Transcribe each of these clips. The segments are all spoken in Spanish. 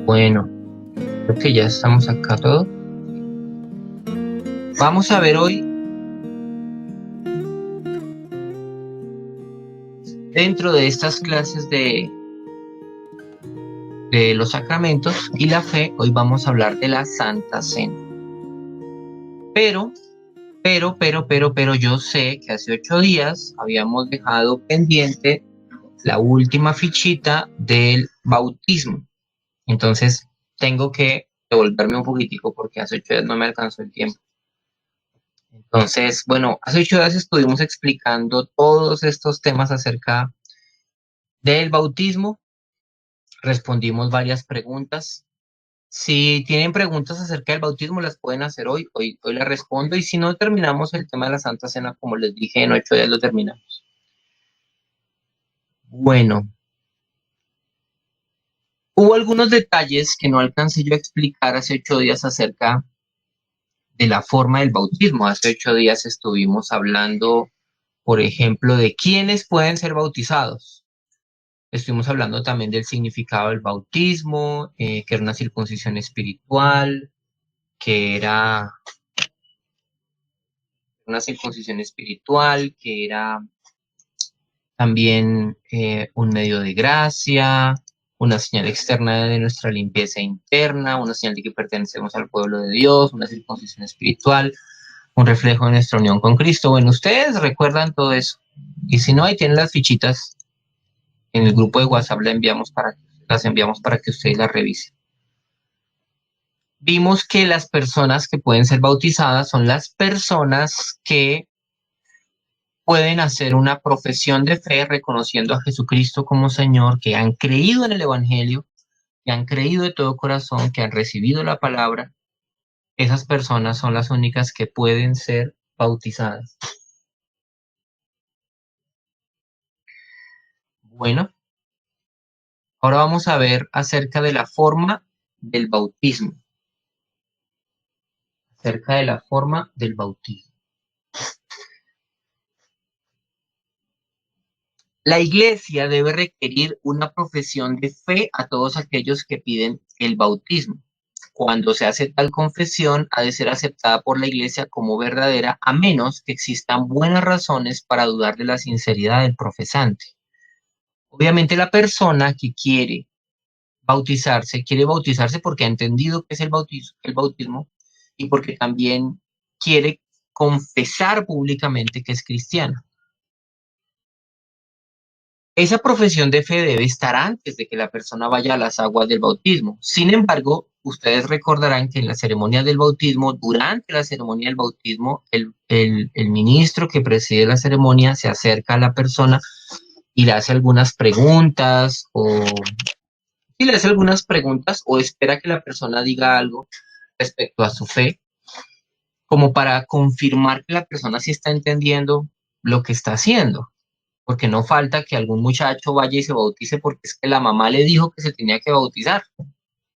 Bueno, creo que ya estamos acá todos. Vamos a ver hoy, dentro de estas clases de los sacramentos y la fe, hoy vamos a hablar de la Santa Cena. Pero yo sé que hace 8 días habíamos dejado pendiente la última fichita del bautismo. Entonces, tengo que devolverme un poquitico porque hace 8 días no me alcanzó el tiempo. Entonces, bueno, hace 8 días estuvimos explicando todos estos temas acerca del bautismo. Respondimos varias preguntas. Si tienen preguntas acerca del bautismo, las pueden hacer hoy las respondo, y si no, terminamos el tema de la Santa Cena, como les dije, en 8 días lo terminamos. Bueno, hubo algunos detalles que no alcancé yo a explicar hace 8 días acerca de la forma del bautismo. Hace 8 días estuvimos hablando, por ejemplo, de quiénes pueden ser bautizados. Estuvimos hablando también del significado del bautismo, que era una circuncisión espiritual, que era que era también un medio de gracia, una señal externa de nuestra limpieza interna, una señal de que pertenecemos al pueblo de Dios, una circuncisión espiritual, un reflejo de nuestra unión con Cristo. Bueno, ustedes recuerdan todo eso. Y si no, ahí tienen las fichitas en el grupo de WhatsApp, las enviamos para que ustedes las revisen. Vimos que las personas que pueden ser bautizadas son las personas que pueden hacer una profesión de fe reconociendo a Jesucristo como Señor, que han creído en el Evangelio, que han creído de todo corazón, que han recibido la palabra. Esas personas son las únicas que pueden ser bautizadas. Bueno, ahora vamos a ver acerca de la forma del bautismo. Acerca de la forma del bautismo. La Iglesia debe requerir una profesión de fe a todos aquellos que piden el bautismo. Cuando se hace tal confesión, ha de ser aceptada por la Iglesia como verdadera, a menos que existan buenas razones para dudar de la sinceridad del profesante. Obviamente, la persona que quiere bautizarse porque ha entendido qué es el bautismo, y porque también quiere confesar públicamente que es cristiana. Esa profesión de fe debe estar antes de que la persona vaya a las aguas del bautismo. Sin embargo, ustedes recordarán que en la ceremonia del bautismo, durante la ceremonia del bautismo, el ministro que preside la ceremonia se acerca a la persona y le hace algunas preguntas, o espera que la persona diga algo respecto a su fe, como para confirmar que la persona sí está entendiendo lo que está haciendo. Porque no falta que algún muchacho vaya y se bautice porque es que la mamá le dijo que se tenía que bautizar,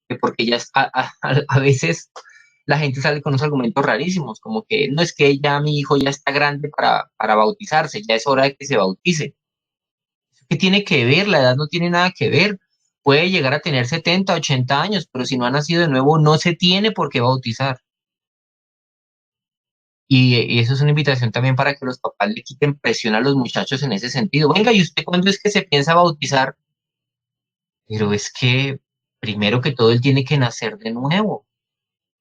que porque ya a veces la gente sale con unos argumentos rarísimos, como que no, es que ya mi hijo ya está grande para bautizarse, ya es hora de que se bautice. ¿Qué tiene que ver? La edad no tiene nada que ver. Puede llegar a tener 70, 80 años, pero si no ha nacido de nuevo, no se tiene por qué bautizar. Y eso es una invitación también para que los papás le quiten presión a los muchachos en ese sentido. Venga, ¿y usted cuándo es que se piensa bautizar? Pero es que, primero que todo, él tiene que nacer de nuevo.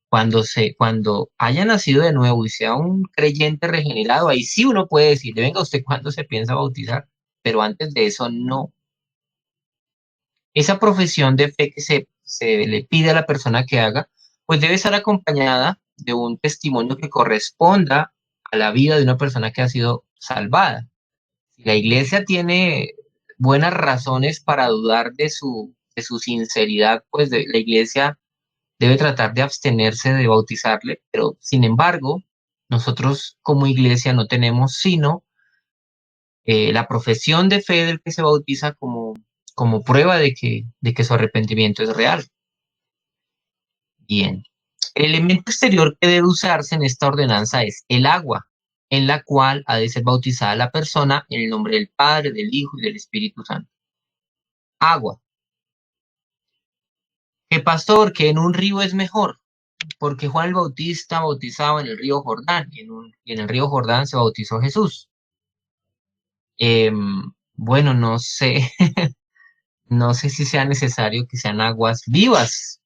Cuando haya nacido de nuevo y sea un creyente regenerado, ahí sí uno puede decirle, venga, ¿usted cuándo se piensa bautizar? Pero antes de eso, no. Esa profesión de fe que se le pide a la persona que haga, pues debe estar acompañada de un testimonio que corresponda a la vida de una persona que ha sido salvada. Si la iglesia tiene buenas razones para dudar de su sinceridad, pues la iglesia debe tratar de abstenerse de bautizarle, pero sin embargo, nosotros como iglesia no tenemos sino la profesión de fe del que se bautiza como prueba de que su arrepentimiento es real. Bien. El elemento exterior que debe usarse en esta ordenanza es el agua, en la cual ha de ser bautizada la persona en el nombre del Padre, del Hijo y del Espíritu Santo. Agua. Que pastor, que en un río es mejor, porque Juan el Bautista bautizaba en el río Jordán, y en el río Jordán se bautizó Jesús. Bueno, no sé, no sé si sea necesario que sean aguas vivas.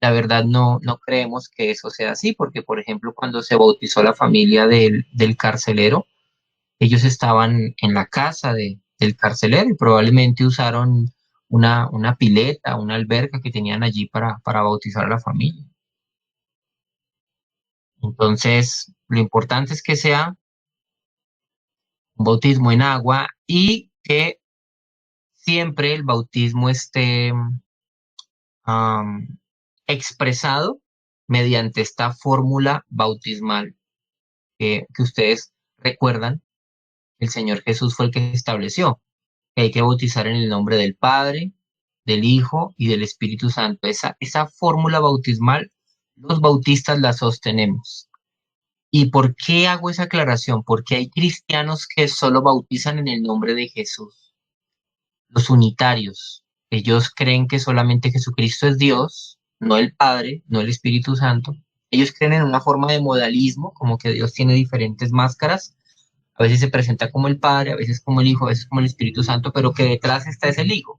La verdad no creemos que eso sea así, porque por ejemplo cuando se bautizó la familia del carcelero, ellos estaban en la casa del carcelero y probablemente usaron una pileta, una alberca que tenían allí para bautizar a la familia. Entonces, lo importante es que sea un bautismo en agua y que siempre el bautismo esté am, expresado mediante esta fórmula bautismal que ustedes recuerdan, el Señor Jesús fue el que estableció, que hay que bautizar en el nombre del Padre, del Hijo y del Espíritu Santo. Esa fórmula bautismal, los bautistas la sostenemos. ¿Y por qué hago esa aclaración? Porque hay cristianos que solo bautizan en el nombre de Jesús, los unitarios. Ellos creen que solamente Jesucristo es Dios, no el Padre, no el Espíritu Santo. Ellos creen en una forma de modalismo, como que Dios tiene diferentes máscaras. A veces se presenta como el Padre, a veces como el Hijo, a veces como el Espíritu Santo, pero que detrás está es el Hijo.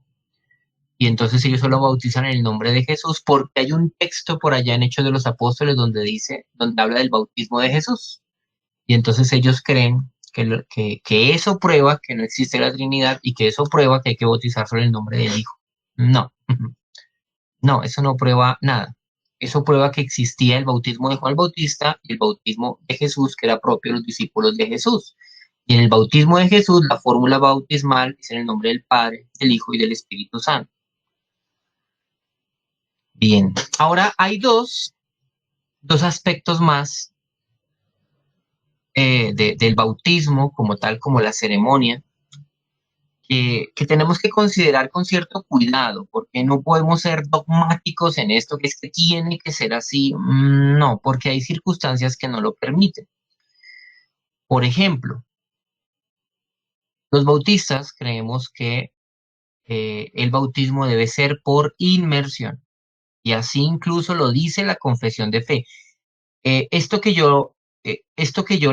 Y entonces ellos solo bautizan en el nombre de Jesús porque hay un texto por allá en Hechos de los Apóstoles donde dice, donde habla del bautismo de Jesús. Y entonces ellos creen que eso prueba que no existe la Trinidad y que eso prueba que hay que bautizar solo en el nombre del Hijo. No, no, eso no prueba nada. Eso prueba que existía el bautismo de Juan el Bautista y el bautismo de Jesús, que era propio de los discípulos de Jesús. Y en el bautismo de Jesús, la fórmula bautismal es en el nombre del Padre, del Hijo y del Espíritu Santo. Bien, ahora hay dos aspectos más del bautismo como tal, como la ceremonia, que tenemos que considerar con cierto cuidado, porque no podemos ser dogmáticos en esto, que es que tiene que ser así. No, porque hay circunstancias que no lo permiten. Por ejemplo, los bautistas creemos que el bautismo debe ser por inmersión, y así incluso lo dice la confesión de fe. Esto que yo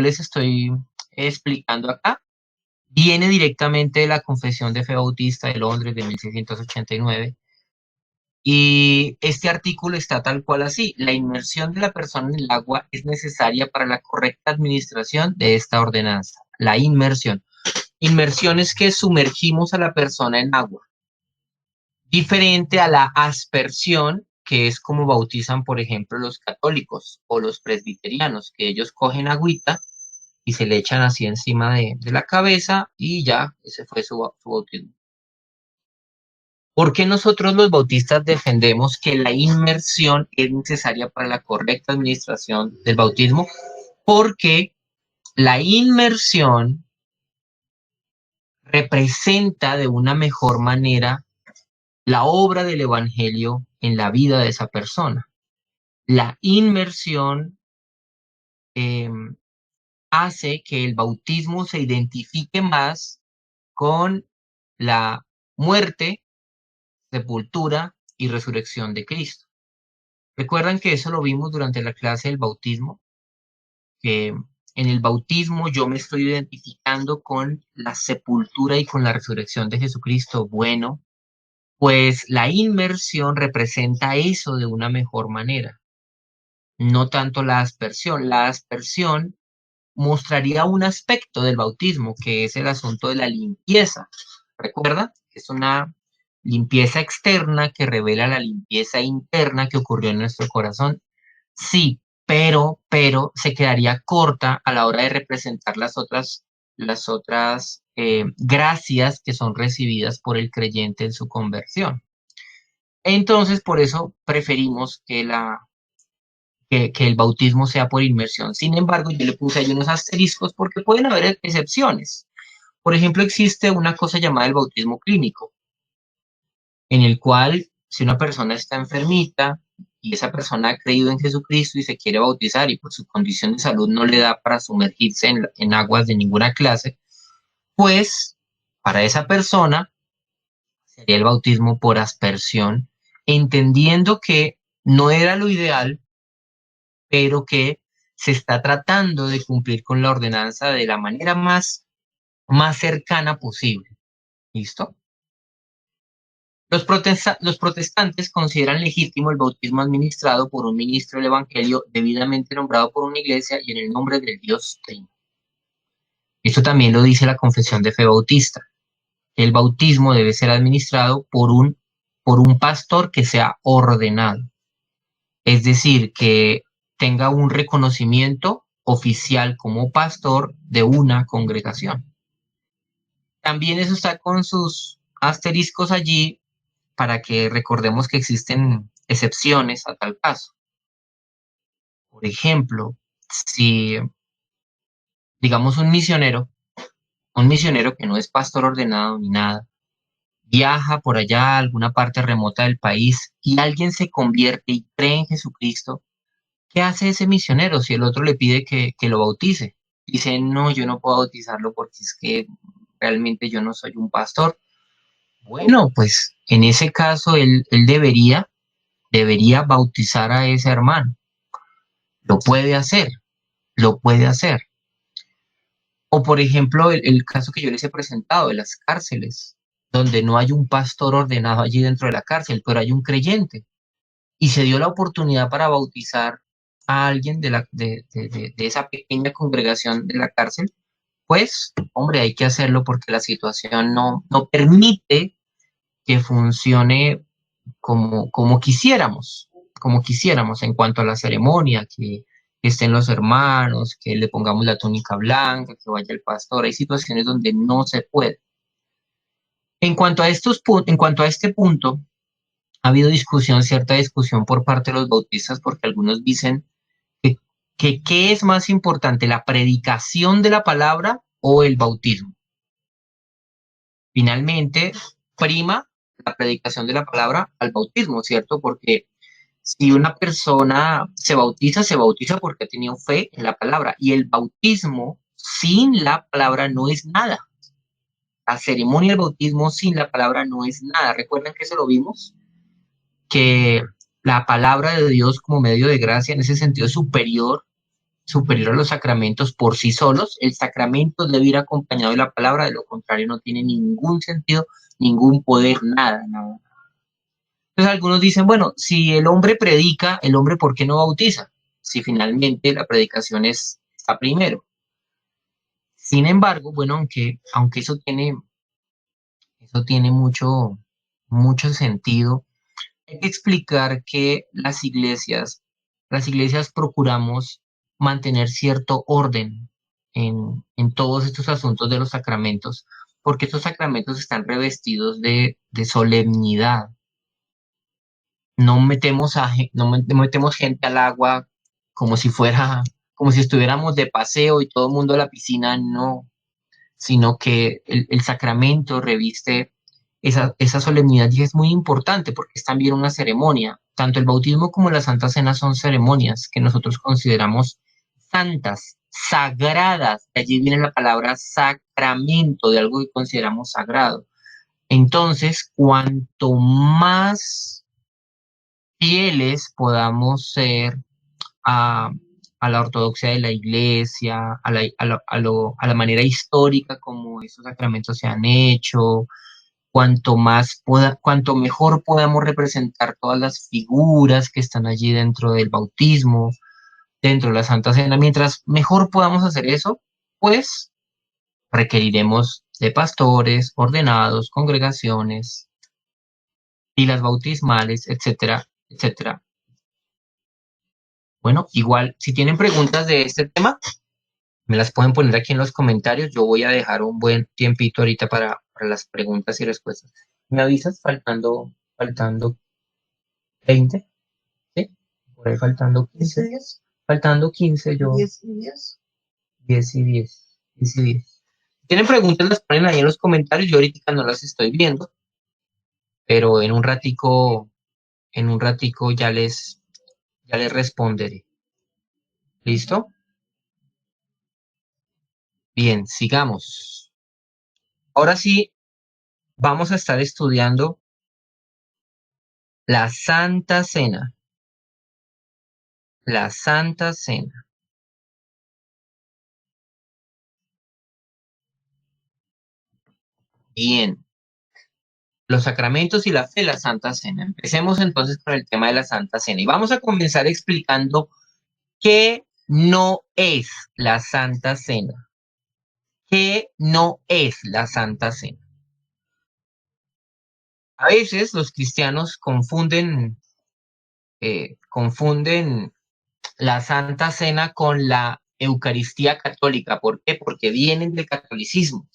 les estoy explicando acá viene directamente de la Confesión de Fe Bautista de Londres de 1689. Y este artículo está tal cual así. La inmersión de la persona en el agua es necesaria para la correcta administración de esta ordenanza. La inmersión. Inmersión es que sumergimos a la persona en agua. Diferente a la aspersión, que es como bautizan, por ejemplo, los católicos o los presbiterianos, que ellos cogen agüita y se le echan así encima de la cabeza y ya, ese fue su bautismo. ¿Por qué nosotros los bautistas defendemos que la inmersión es necesaria para la correcta administración del bautismo? Porque la inmersión representa de una mejor manera la obra del Evangelio en la vida de esa persona. La inmersión eh, hace que el bautismo se identifique más con la muerte, sepultura y resurrección de Cristo. Recuerdan que eso lo vimos durante la clase del bautismo, que en el bautismo yo me estoy identificando con la sepultura y con la resurrección de Jesucristo. Bueno, pues la inmersión representa eso de una mejor manera, no tanto la aspersión. La aspersión mostraría un aspecto del bautismo, que es el asunto de la limpieza. ¿Recuerda? Es una limpieza externa que revela la limpieza interna que ocurrió en nuestro corazón. Sí, pero se quedaría corta a la hora de representar las otras gracias que son recibidas por el creyente en su conversión. Entonces, por eso preferimos que el bautismo sea por inmersión. Sin embargo, yo le puse ahí unos asteriscos porque pueden haber excepciones. Por ejemplo, existe una cosa llamada el bautismo clínico, en el cual si una persona está enfermita y esa persona ha creído en Jesucristo y se quiere bautizar y por su condición de salud no le da para sumergirse en aguas de ninguna clase, pues para esa persona sería el bautismo por aspersión entendiendo que no era lo ideal, pero que se está tratando de cumplir con la ordenanza de la manera más cercana posible. ¿Listo? Los protestantes consideran legítimo el bautismo administrado por un ministro del Evangelio debidamente nombrado por una iglesia y en el nombre del Dios Trino. Esto también lo dice la Confesión de Fe Bautista. El bautismo debe ser administrado por un pastor que sea ordenado, es decir, que tenga un reconocimiento oficial como pastor de una congregación. También eso está con sus asteriscos allí para que recordemos que existen excepciones a tal caso. Por ejemplo, si digamos un misionero que no es pastor ordenado ni nada, viaja por allá a alguna parte remota del país y alguien se convierte y cree en Jesucristo, ¿qué hace ese misionero si el otro le pide que lo bautice? Dice, no, yo no puedo bautizarlo porque es que realmente yo no soy un pastor. Bueno, pues en ese caso él debería bautizar a ese hermano. Lo puede hacer, lo puede hacer. O por ejemplo, el caso que yo les he presentado de las cárceles, donde no hay un pastor ordenado allí dentro de la cárcel, pero hay un creyente. Y se dio la oportunidad para bautizar a alguien de esa pequeña congregación de la cárcel, pues, hombre, hay que hacerlo porque la situación no permite que funcione como quisiéramos en cuanto a la ceremonia, que estén los hermanos, que le pongamos la túnica blanca, que vaya el pastor. Hay situaciones donde no se puede. En cuanto a este punto, ha habido cierta discusión por parte de los bautistas, porque algunos dicen que, ¿qué es más importante, la predicación de la palabra o el bautismo? Finalmente, prima la predicación de la palabra al bautismo, ¿cierto? Porque si una persona se bautiza porque ha tenido fe en la palabra. Y el bautismo sin la palabra no es nada. La ceremonia del bautismo sin la palabra no es nada. ¿Recuerdan que eso lo vimos? Que la palabra de Dios como medio de gracia en ese sentido es superior a los sacramentos por sí solos. El sacramento debe ir acompañado de la palabra, de lo contrario no tiene ningún sentido, ningún poder, nada, nada. Entonces algunos dicen, bueno, si el hombre predica, el hombre ¿por qué no bautiza? Si finalmente la predicación está primero. Sin embargo, bueno, aunque eso tiene mucho sentido, hay que explicar que las iglesias procuramos mantener cierto orden en todos estos asuntos de los sacramentos, porque estos sacramentos están revestidos de solemnidad. No metemos gente al agua como si estuviéramos de paseo y todo el mundo a la piscina, no, sino que el sacramento reviste esa solemnidad y es muy importante porque es también una ceremonia. Tanto el bautismo como la Santa Cena son ceremonias que nosotros consideramos santas, sagradas. De allí viene la palabra sacramento, de algo que consideramos sagrado. Entonces, cuanto más fieles podamos ser a, a la ortodoxia de la iglesia, a la manera histórica como estos sacramentos se han hecho, cuanto mejor podamos representar todas las figuras que están allí dentro del bautismo, dentro de la Santa Cena, mientras mejor podamos hacer eso, pues requeriremos de pastores, ordenados, congregaciones, filas bautismales, etcétera, etcétera. Bueno, igual, si tienen preguntas de este tema, me las pueden poner aquí en los comentarios. Yo voy a dejar un buen tiempito ahorita para las preguntas y respuestas. ¿Me avisas faltando 20? ¿Sí? Por ahí faltando 15. Faltando 15 yo. 10 y 10. 10 y 10. 10 y 10. Si tienen preguntas, las ponen ahí en los comentarios. Yo ahorita no las estoy viendo, pero en un ratico ya les responderé. ¿Listo? Bien, sigamos. Ahora sí, vamos a estar estudiando La Santa Cena. La Santa Cena. Bien. Los sacramentos y la fe, la Santa Cena. Empecemos entonces con el tema de la Santa Cena. Y vamos a comenzar explicando qué no es la Santa Cena. ¿Qué no es la Santa Cena? A veces los cristianos confunden la Santa Cena con la Eucaristía católica. ¿Por qué? Porque vienen del catolicismo.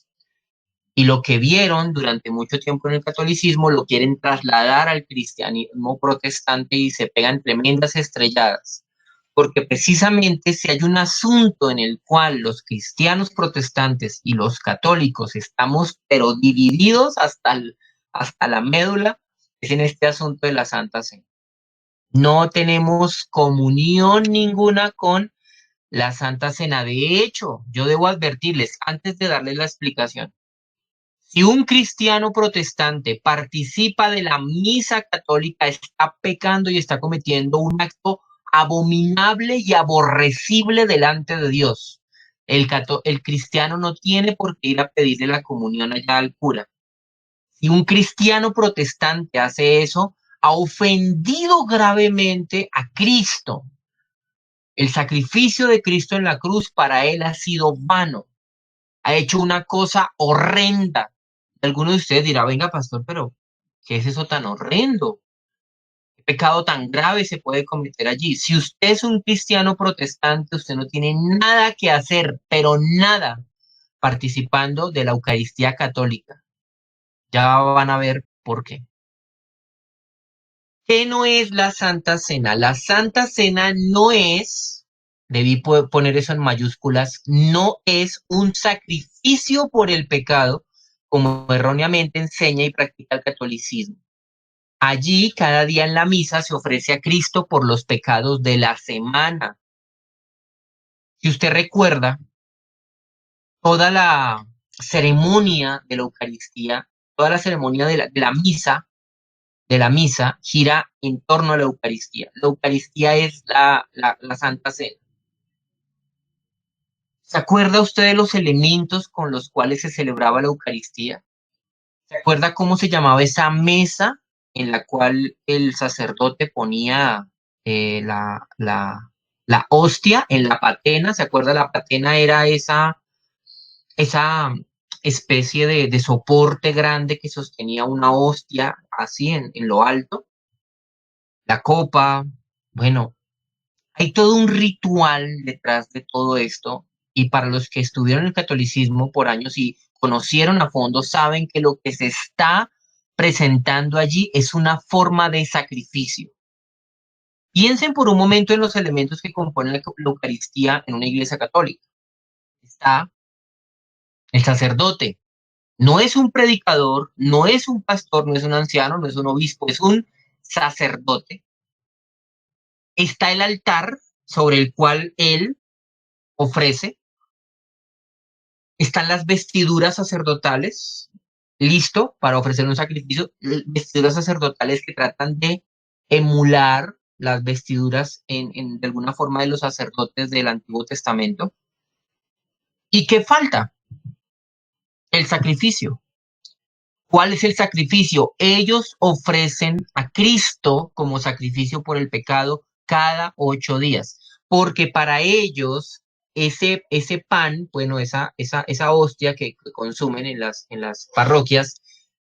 Y lo que vieron durante mucho tiempo en el catolicismo lo quieren trasladar al cristianismo protestante y se pegan tremendas estrelladas. Porque precisamente si hay un asunto en el cual los cristianos protestantes y los católicos estamos, pero divididos hasta la médula, es en este asunto de la Santa Cena. No tenemos comunión ninguna con la Santa Cena. De hecho, yo debo advertirles, antes de darles la explicación, si un cristiano protestante participa de la misa católica, está pecando y está cometiendo un acto abominable y aborrecible delante de Dios. El cristiano no tiene por qué ir a pedirle la comunión allá al cura. Si un cristiano protestante hace eso, ha ofendido gravemente a Cristo. El sacrificio de Cristo en la cruz para él ha sido vano. Ha hecho una cosa horrenda. Alguno de ustedes dirá, venga, pastor, pero ¿qué es eso tan horrendo? ¿Qué pecado tan grave se puede cometer allí? Si usted es un cristiano protestante, usted no tiene nada que hacer, pero nada, participando de la Eucaristía católica. Ya van a ver por qué. ¿Qué no es la Santa Cena? La Santa Cena no es, debí poner eso en mayúsculas, no es un sacrificio por el pecado, como erróneamente enseña y practica el catolicismo. Allí, cada día en la misa se ofrece a Cristo por los pecados de la semana. Si usted recuerda, toda la ceremonia de la Eucaristía, toda la ceremonia de la misa gira en torno a la Eucaristía. La Eucaristía es la Santa Cena. ¿Se acuerda usted de los elementos con los cuales se celebraba la Eucaristía? ¿Se acuerda cómo se llamaba esa mesa en la cual el sacerdote ponía la hostia en la patena? ¿Se acuerda? La patena era esa especie de soporte grande que sostenía una hostia así en lo alto. La copa, bueno, hay todo un ritual detrás de todo esto y para los que estudiaron el catolicismo por años y conocieron a fondo, saben que lo que se está presentando allí es una forma de sacrificio. Piensen por un momento en los elementos que componen la Eucaristía en una iglesia católica. Está el sacerdote. No es un predicador, no es un pastor, no es un anciano, no es un obispo, es un sacerdote. Está el altar sobre el cual él ofrece. Están las vestiduras sacerdotales, listo para ofrecer un sacrificio, vestiduras sacerdotales que tratan de emular las vestiduras de alguna forma de los sacerdotes del Antiguo Testamento. ¿Y qué falta? El sacrificio. ¿Cuál es el sacrificio? Ellos ofrecen a Cristo como sacrificio por el pecado cada 8 días, porque para ellos ese pan, bueno, esa hostia que consumen en las parroquias,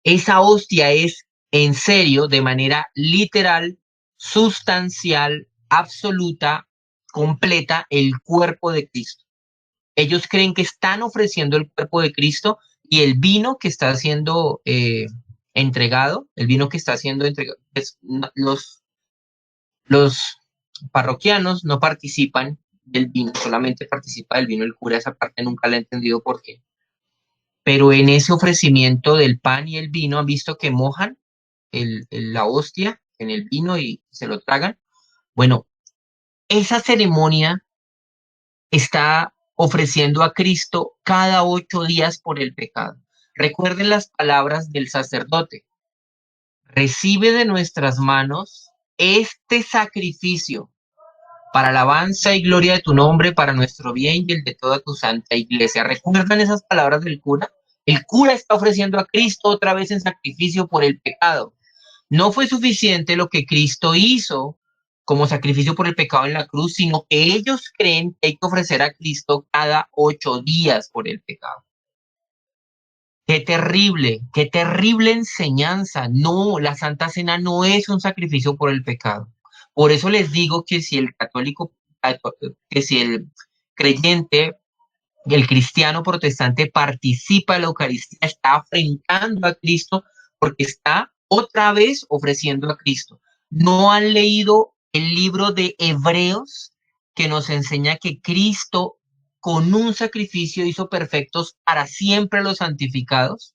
esa hostia es en serio, de manera literal, sustancial, absoluta, completa, el cuerpo de Cristo. Ellos creen que están ofreciendo el cuerpo de Cristo y el vino que está siendo entregado, el vino que está siendo entregado, pues, los parroquianos no participan del vino, solamente participa del vino el cura, esa parte nunca la he entendido por qué. Pero en ese ofrecimiento del pan y el vino han visto que mojan la hostia en el vino y se lo tragan. Bueno, esa ceremonia está ofreciendo a Cristo cada 8 días por el pecado. Recuerden las palabras del sacerdote. recibe de nuestras manos este sacrificio para alabanza y gloria de tu nombre, para nuestro bien y el de toda tu santa iglesia. ¿Recuerdan esas palabras del cura? El cura está ofreciendo a Cristo otra vez en sacrificio por el pecado. No fue suficiente lo que Cristo hizo como sacrificio por el pecado en la cruz, sino que ellos creen que hay que ofrecer a Cristo cada 8 días por el pecado. Qué terrible enseñanza. No, la Santa Cena no es un sacrificio por el pecado. Por eso les digo que si el católico, que si el creyente, el cristiano protestante participa en la Eucaristía, está afrentando a Cristo porque está otra vez ofreciendo a Cristo. No han leído el libro de Hebreos que nos enseña que Cristo con un sacrificio hizo perfectos para siempre a los santificados,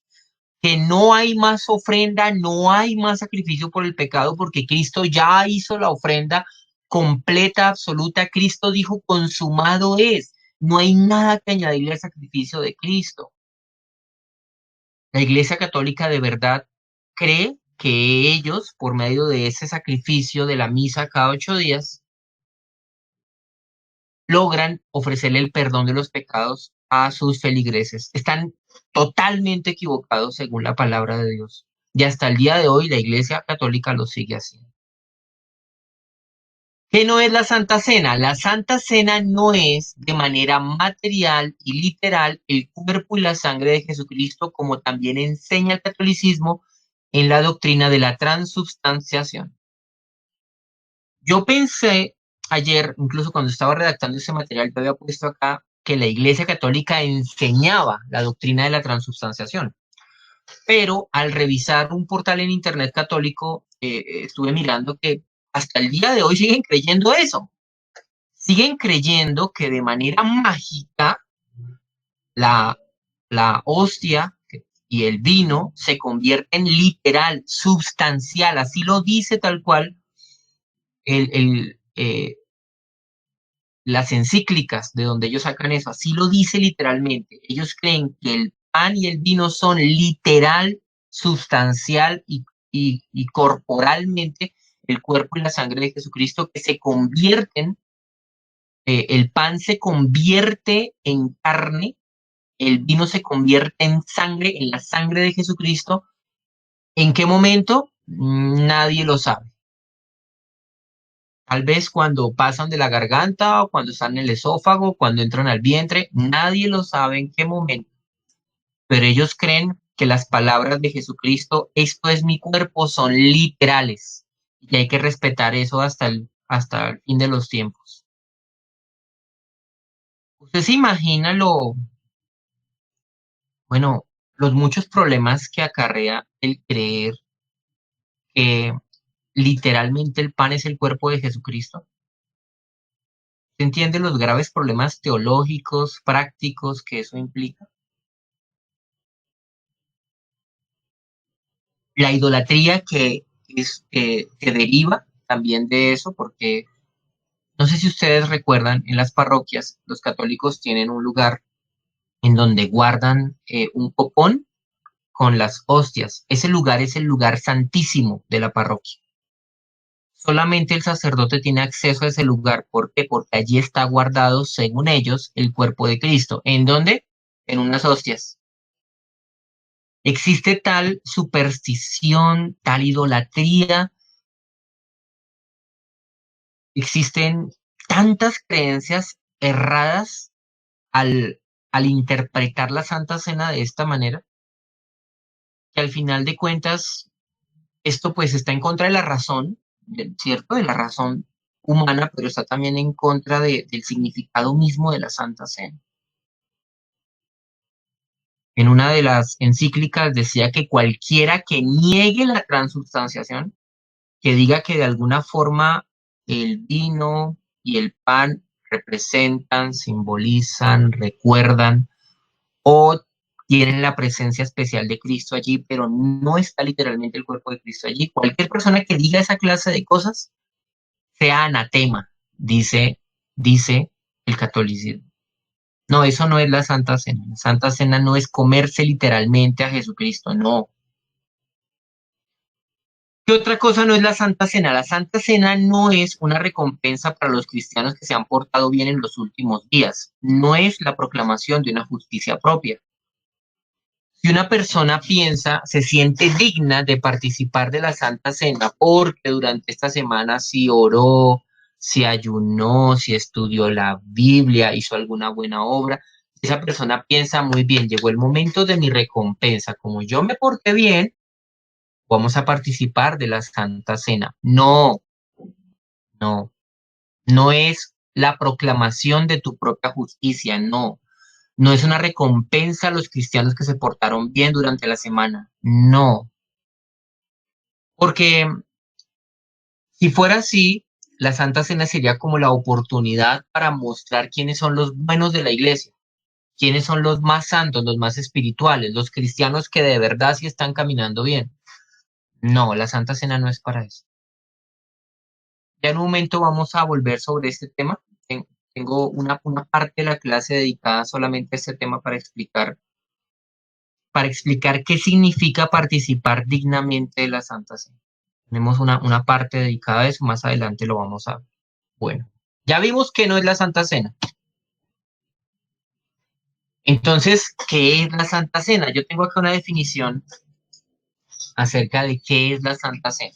que no hay más ofrenda, no hay más sacrificio por el pecado, porque Cristo ya hizo la ofrenda completa, absoluta. Cristo dijo, consumado es. No hay nada que añadirle al sacrificio de Cristo. La Iglesia Católica de verdad cree que ellos, por medio de ese sacrificio de la misa cada 8 días, logran ofrecerle el perdón de los pecados a sus feligreses. Están totalmente equivocados según la palabra de Dios. Y hasta el día de hoy la Iglesia Católica lo sigue haciendo. ¿Qué no es la Santa Cena? La Santa Cena no es de manera material y literal el cuerpo y la sangre de Jesucristo, como también enseña el catolicismo en la doctrina de la transubstanciación. Yo pensé ayer, incluso cuando estaba redactando ese material, yo había puesto acá que la Iglesia Católica enseñaba la doctrina de la transubstanciación. Pero al revisar un portal en Internet católico, estuve mirando que hasta el día de hoy siguen creyendo eso. Siguen creyendo que de manera mágica la, la hostia y el vino se convierten literal, substancial, así lo dice tal cual las encíclicas de donde ellos sacan eso, así lo dice literalmente. Ellos creen que el pan y el vino son literal, sustancial y corporalmente el cuerpo y la sangre de Jesucristo que se convierten, el pan se convierte en carne, el vino se convierte en la sangre de Jesucristo. ¿En qué momento? Nadie lo sabe. Tal vez cuando pasan de la garganta o cuando están en el esófago, cuando entran al vientre, nadie lo sabe en qué momento, pero ellos creen que las palabras de Jesucristo, esto es mi cuerpo, son literales y hay que respetar eso hasta el fin de los tiempos. ¿Usted se imagina bueno, los muchos problemas que acarrea el creer que literalmente el pan es el cuerpo de Jesucristo? ¿Se entiende los graves problemas teológicos, prácticos que eso implica? La idolatría que deriva también de eso, porque no sé si ustedes recuerdan, en las parroquias los católicos tienen un lugar en donde guardan un copón con las hostias. Ese lugar es el lugar santísimo de la parroquia. Solamente el sacerdote tiene acceso a ese lugar. ¿Por qué? Porque allí está guardado, según ellos, el cuerpo de Cristo. ¿En dónde? En unas hostias. Existe tal superstición, tal idolatría, existen tantas creencias erradas al, al interpretar la Santa Cena de esta manera, que al final de cuentas esto pues está en contra de la razón, ¿cierto? De la razón humana, pero está también en contra del significado mismo de la Santa Cena. En una de las encíclicas decía que cualquiera que niegue la transubstanciación, que diga que de alguna forma el vino y el pan representan, simbolizan, recuerdan o tienen la presencia especial de Cristo allí, pero no está literalmente el cuerpo de Cristo allí. Cualquier persona que diga esa clase de cosas sea anatema, dice el catolicismo. No, eso no es la Santa Cena. La Santa Cena no es comerse literalmente a Jesucristo, no. ¿Qué otra cosa no es la Santa Cena? La Santa Cena no es una recompensa para los cristianos que se han portado bien en los últimos días. No es la proclamación de una justicia propia. Si una persona piensa, se siente digna de participar de la Santa Cena porque durante esta semana si oró, si ayunó, si estudió la Biblia, hizo alguna buena obra, esa persona piensa muy bien, llegó el momento de mi recompensa. Como yo me porté bien, vamos a participar de la Santa Cena. No, no, no es la proclamación de tu propia justicia, no. No es una recompensa a los cristianos que se portaron bien durante la semana. No, porque si fuera así, la Santa Cena sería como la oportunidad para mostrar quiénes son los buenos de la iglesia, quiénes son los más santos, los más espirituales, los cristianos que de verdad sí están caminando bien. No, la Santa Cena no es para eso. Ya en un momento vamos a volver sobre este tema. Tengo una parte de la clase dedicada solamente a este tema para explicar qué significa participar dignamente de la Santa Cena. Tenemos una parte dedicada a eso, más adelante lo vamos a ver. Bueno, ya vimos que no es la Santa Cena. Entonces, ¿qué es la Santa Cena? Yo tengo acá una definición acerca de qué es la Santa Cena.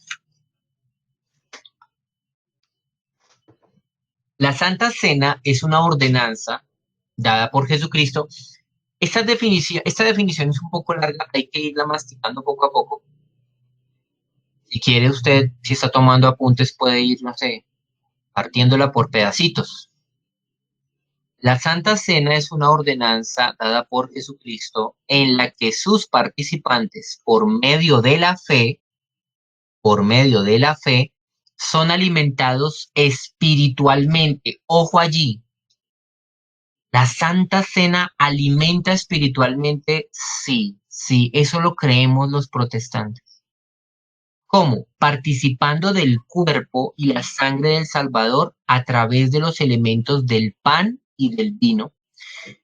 La Santa Cena es una ordenanza dada por Jesucristo. Esta definición es un poco larga, hay que irla masticando poco a poco. Si quiere usted, si está tomando apuntes, puede ir, no sé, partiéndola por pedacitos. La Santa Cena es una ordenanza dada por Jesucristo en la que sus participantes, por medio de la fe, son alimentados espiritualmente. Ojo allí, la Santa Cena alimenta espiritualmente, sí, sí, eso lo creemos los protestantes. ¿Cómo? Participando del cuerpo y la sangre del Salvador a través de los elementos del pan y del vino,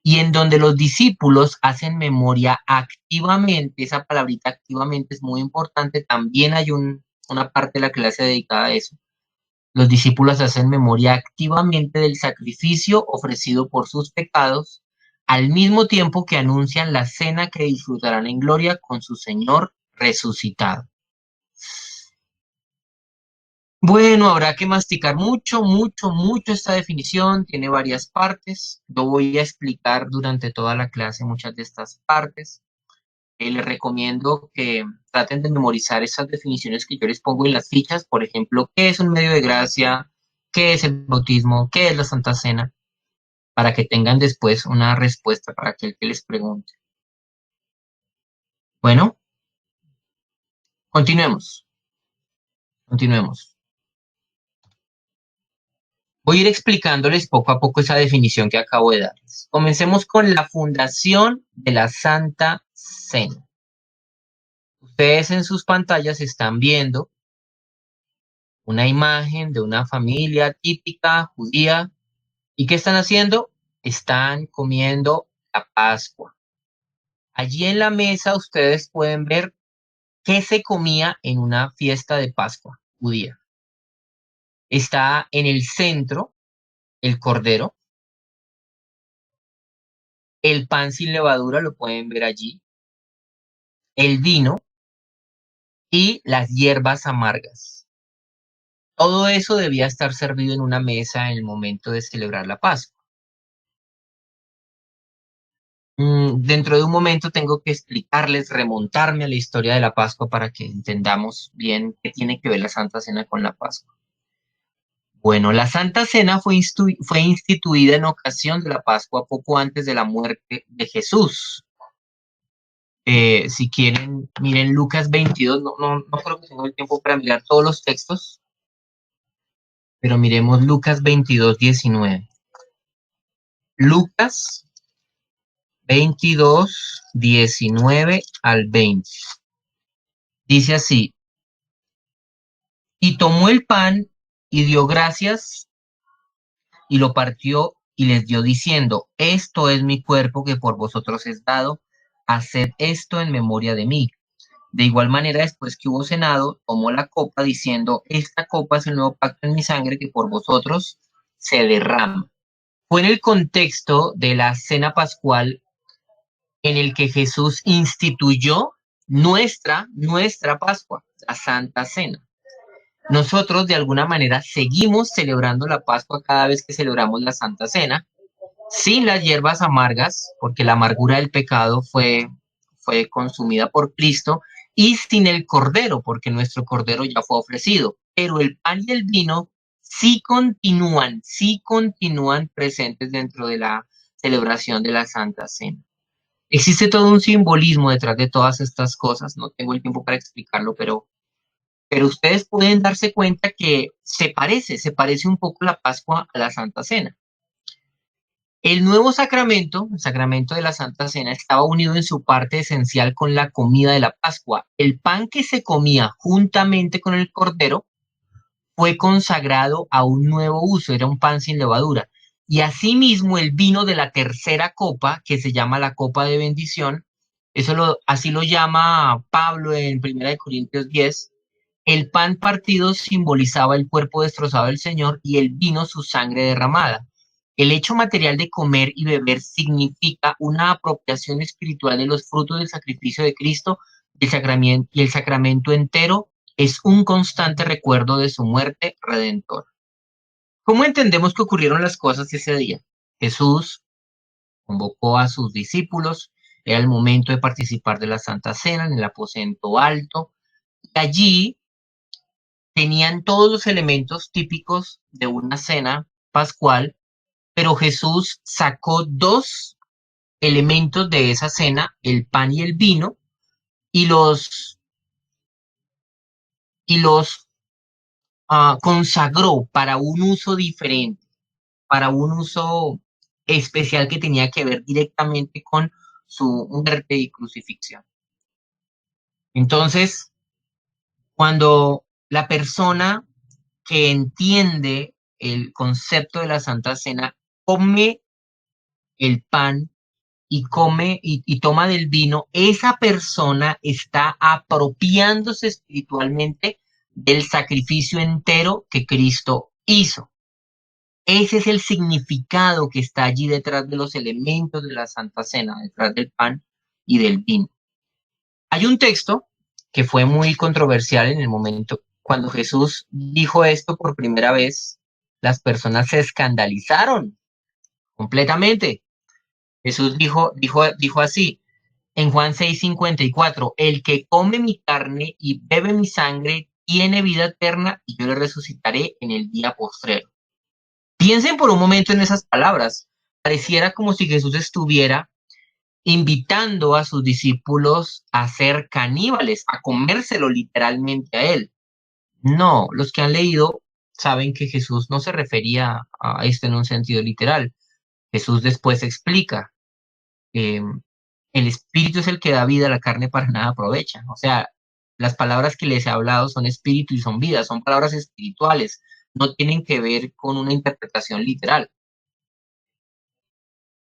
y en donde los discípulos hacen memoria activamente. Esa palabrita activamente es muy importante, también hay una parte de la clase dedicada a eso. Los discípulos hacen memoria activamente del sacrificio ofrecido por sus pecados, al mismo tiempo que anuncian la cena que disfrutarán en gloria con su Señor resucitado. Bueno, habrá que masticar mucho, mucho, mucho esta definición. Tiene varias partes. Yo voy a explicar durante toda la clase muchas de estas partes. Les recomiendo que traten de memorizar esas definiciones que yo les pongo en las fichas. Por ejemplo, ¿qué es un medio de gracia? ¿Qué es el bautismo? ¿Qué es la Santa Cena? Para que tengan después una respuesta para aquel que les pregunte. Bueno, continuemos. Continuemos. Voy a ir explicándoles poco a poco esa definición que acabo de darles. Comencemos con la fundación de la Santa Cena. Ustedes en sus pantallas están viendo una imagen de una familia típica judía. ¿Y qué están haciendo? Están comiendo la Pascua. Allí en la mesa ustedes pueden ver qué se comía en una fiesta de Pascua judía. Está en el centro el cordero, el pan sin levadura, lo pueden ver allí, el vino y las hierbas amargas. Todo eso debía estar servido en una mesa en el momento de celebrar la Pascua. Dentro de un momento tengo que explicarles, remontarme a la historia de la Pascua para que entendamos bien qué tiene que ver la Santa Cena con la Pascua. Bueno, la Santa Cena fue instituida en ocasión de la Pascua poco antes de la muerte de Jesús. Si quieren, miren Lucas 22, no creo que tenga el tiempo para mirar todos los textos, pero miremos Lucas 22, 19. Lucas 22, 19 al 20. Dice así, y tomó el pan y dio gracias y lo partió y les dio diciendo, esto es mi cuerpo que por vosotros es dado, haced esto en memoria de mí. De igual manera, después que hubo cenado, tomó la copa diciendo, esta copa es el nuevo pacto en mi sangre que por vosotros se derrama. Fue en el contexto de la cena pascual en el que Jesús instituyó nuestra Pascua, la Santa Cena. Nosotros de alguna manera seguimos celebrando la Pascua cada vez que celebramos la Santa Cena, sin las hierbas amargas, porque la amargura del pecado fue consumida por Cristo, y sin el cordero, porque nuestro cordero ya fue ofrecido. Pero el pan y el vino sí continúan presentes dentro de la celebración de la Santa Cena. Existe todo un simbolismo detrás de todas estas cosas. No tengo el tiempo para explicarlo, pero ustedes pueden darse cuenta que se parece un poco la Pascua a la Santa Cena. El nuevo sacramento, el sacramento de la Santa Cena, estaba unido en su parte esencial con la comida de la Pascua. El pan que se comía juntamente con el cordero fue consagrado a un nuevo uso, era un pan sin levadura. Y asimismo el vino de la tercera copa, que se llama la copa de bendición, así lo llama Pablo en 1 Corintios 10. El pan partido simbolizaba el cuerpo destrozado del Señor y el vino su sangre derramada. El hecho material de comer y beber significa una apropiación espiritual de los frutos del sacrificio de Cristo y el sacramento entero es un constante recuerdo de su muerte redentora. ¿Cómo entendemos que ocurrieron las cosas ese día? Jesús convocó a sus discípulos, era el momento de participar de la Santa Cena en el aposento alto, y allí tenían todos los elementos típicos de una cena pascual, pero Jesús sacó dos elementos de esa cena, el pan y el vino, y los consagró para un uso diferente, para un uso especial que tenía que ver directamente con su muerte y crucifixión. Entonces, cuando la persona que entiende el concepto de la Santa Cena come el pan y come y toma del vino, esa persona está apropiándose espiritualmente del sacrificio entero que Cristo hizo. Ese es el significado que está allí detrás de los elementos de la Santa Cena, detrás del pan y del vino. Hay un texto que fue muy controversial en el momento cuando Jesús dijo esto por primera vez, las personas se escandalizaron completamente. Jesús dijo así en Juan 6:54, el que come mi carne y bebe mi sangre tiene vida eterna y yo le resucitaré en el día postrero. Piensen por un momento en esas palabras. Pareciera como si Jesús estuviera invitando a sus discípulos a ser caníbales, a comérselo literalmente a él. No, los que han leído saben que Jesús no se refería a esto en un sentido literal. Jesús después explica, eh, el espíritu es el que da vida, la carne para nada aprovecha. O sea, las palabras que les he hablado son espíritu y son vida, son palabras espirituales, no tienen que ver con una interpretación literal.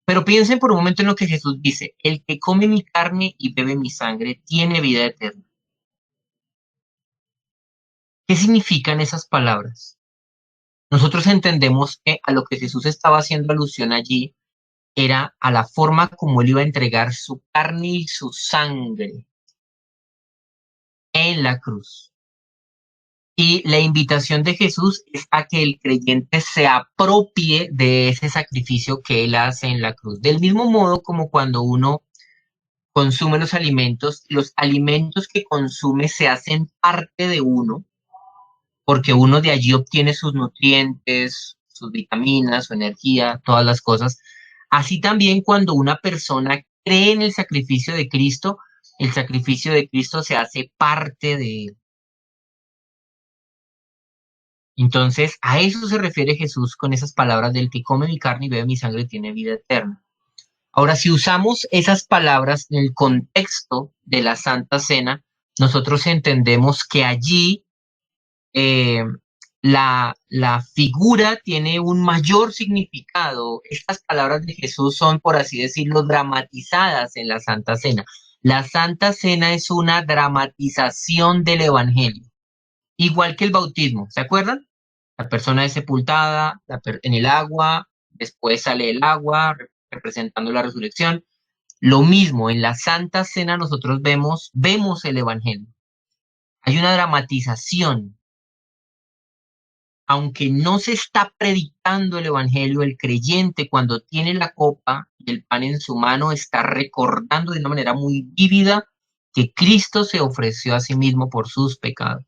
Pero piensen por un momento en lo que Jesús dice, el que come mi carne y bebe mi sangre tiene vida eterna. ¿Qué significan esas palabras? Nosotros entendemos que a lo que Jesús estaba haciendo alusión allí era a la forma como él iba a entregar su carne y su sangre en la cruz. Y la invitación de Jesús es a que el creyente se apropie de ese sacrificio que él hace en la cruz. Del mismo modo como cuando uno consume los alimentos que consume se hacen parte de uno, porque uno de allí obtiene sus nutrientes, sus vitaminas, su energía, todas las cosas. Así también cuando una persona cree en el sacrificio de Cristo se hace parte de él. Entonces, a eso se refiere Jesús con esas palabras del que come mi carne y bebe mi sangre tiene vida eterna. Ahora, si usamos esas palabras en el contexto de la Santa Cena, nosotros entendemos que allí eh, la figura tiene un mayor significado. Estas palabras de Jesús son, por así decirlo, dramatizadas en la Santa Cena. La Santa Cena es una dramatización del Evangelio, igual que el bautismo, ¿se acuerdan? La persona es sepultada en el agua, después sale el agua representando la resurrección. Lo mismo, en la Santa Cena nosotros vemos el Evangelio. Hay una dramatización. Aunque no se está predicando el Evangelio, el creyente cuando tiene la copa y el pan en su mano está recordando de una manera muy vívida que Cristo se ofreció a sí mismo por sus pecados.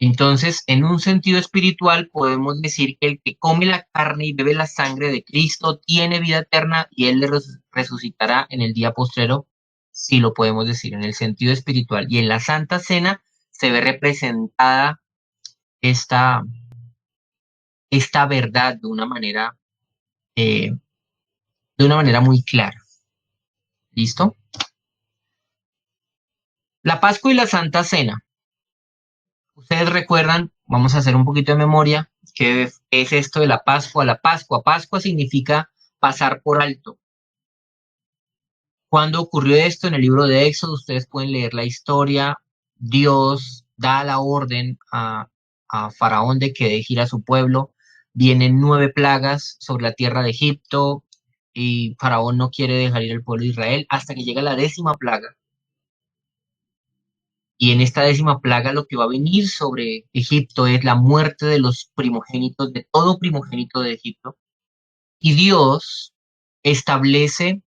Entonces, en un sentido espiritual, podemos decir que el que come la carne y bebe la sangre de Cristo tiene vida eterna y Él le resucitará en el día postrero, si lo podemos decir, en el sentido espiritual. Y en la Santa Cena se ve representada esta, esta verdad eh, de una manera muy clara. ¿Listo? La Pascua y la Santa Cena. Ustedes recuerdan, vamos a hacer un poquito de memoria, ¿qué es esto de la Pascua? La Pascua. Pascua significa pasar por alto. ¿Cuándo ocurrió esto? En el libro de Éxodo, ustedes pueden leer la historia. Dios da la orden a Faraón de que deje ir a su pueblo. Vienen 9 plagas sobre la tierra de Egipto y Faraón no quiere dejar ir al pueblo de Israel hasta que llega la 10ª plaga. Y en esta 10ª plaga lo que va a venir sobre Egipto es la muerte de los primogénitos, de todo primogénito de Egipto. Y Dios establece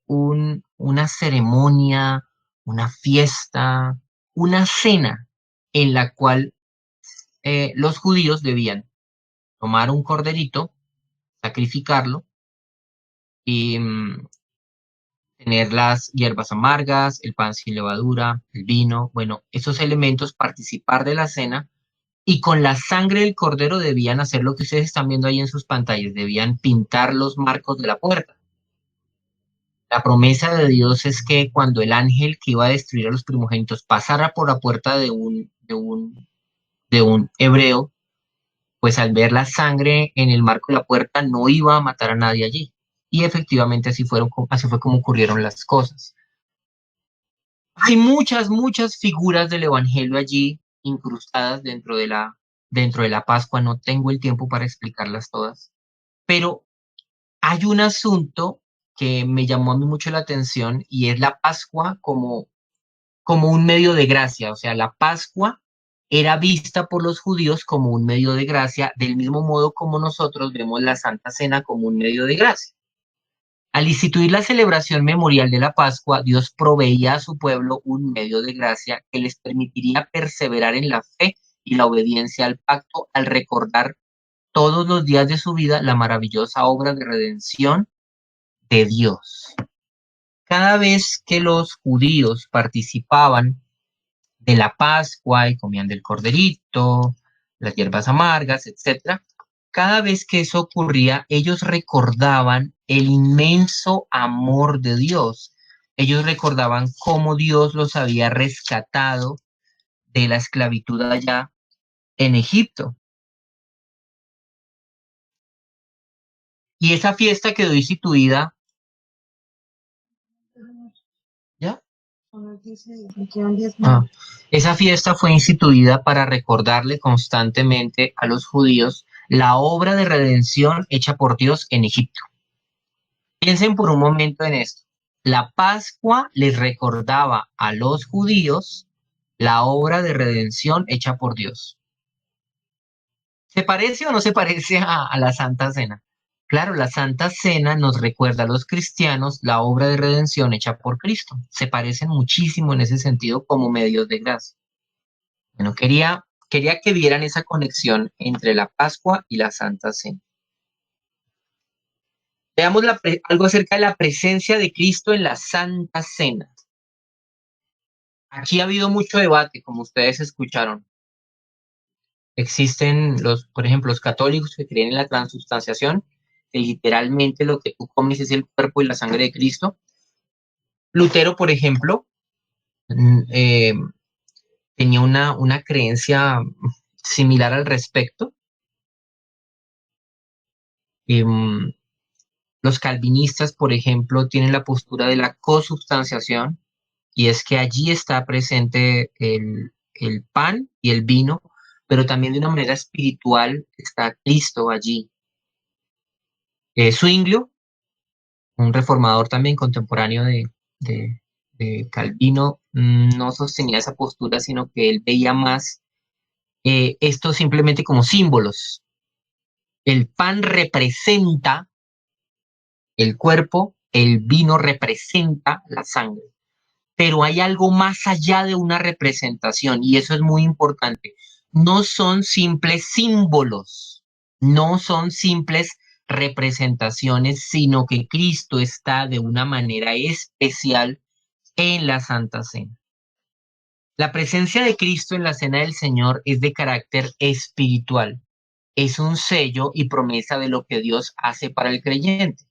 una ceremonia, una fiesta, una cena en la cual los judíos debían tomar un corderito, sacrificarlo y tener las hierbas amargas, el pan sin levadura, el vino, bueno, esos elementos, participar de la cena y con la sangre del cordero debían hacer lo que ustedes están viendo ahí en sus pantallas, debían pintar los marcos de la puerta. La promesa de Dios es que cuando el ángel que iba a destruir a los primogénitos pasara por la puerta de un hebreo, pues al ver la sangre en el marco de la puerta no iba a matar a nadie allí. Y efectivamente así fue como ocurrieron las cosas. Hay muchas figuras del Evangelio allí incrustadas dentro de la Pascua. No tengo el tiempo para explicarlas todas, pero hay un asunto que me llamó a mí mucho la atención y es la Pascua como un medio de gracia. O sea, la Pascua era vista por los judíos como un medio de gracia, del mismo modo como nosotros vemos la Santa Cena como un medio de gracia. Al instituir la celebración memorial de la Pascua, Dios proveía a su pueblo un medio de gracia que les permitiría perseverar en la fe y la obediencia al pacto al recordar todos los días de su vida la maravillosa obra de redención de Dios. Cada vez que los judíos participaban de la Pascua y comían del corderito, las hierbas amargas, etcétera, cada vez que eso ocurría, ellos recordaban el inmenso amor de Dios. Ellos recordaban cómo Dios los había rescatado de la esclavitud allá en Egipto. Y esa fiesta quedó instituida, ¿ya? Ah, esa fiesta fue instituida para recordarle constantemente a los judíos la obra de redención hecha por Dios en Egipto. Piensen por un momento en esto. La Pascua les recordaba a los judíos la obra de redención hecha por Dios. ¿Se parece o no se parece a la Santa Cena? Claro, la Santa Cena nos recuerda a los cristianos la obra de redención hecha por Cristo. Se parecen muchísimo en ese sentido como medios de gracia. Bueno, quería que vieran esa conexión entre la Pascua y la Santa Cena. Veamos algo acerca de la presencia de Cristo en la Santa Cena. Aquí ha habido mucho debate, como ustedes escucharon. Existen por ejemplo, los católicos que creen en la transubstanciación, que literalmente lo que tú comes es el cuerpo y la sangre de Cristo. Lutero, por ejemplo, eh, tenía una creencia similar al respecto. Los calvinistas, por ejemplo, tienen la postura de la consubstanciación, y es que allí está presente el pan y el vino, pero también de una manera espiritual está Cristo allí. Zwinglio, un reformador también contemporáneo de- de Calvino, no sostenía esa postura, sino que él veía más esto simplemente como símbolos. El pan representa el cuerpo, el vino representa la sangre, pero hay algo más allá de una representación y eso es muy importante. No son simples símbolos, no son simples representaciones, sino que Cristo está de una manera especial en la Santa Cena. La presencia de Cristo en la Cena del Señor es de carácter espiritual, es un sello y promesa de lo que Dios hace para el creyente.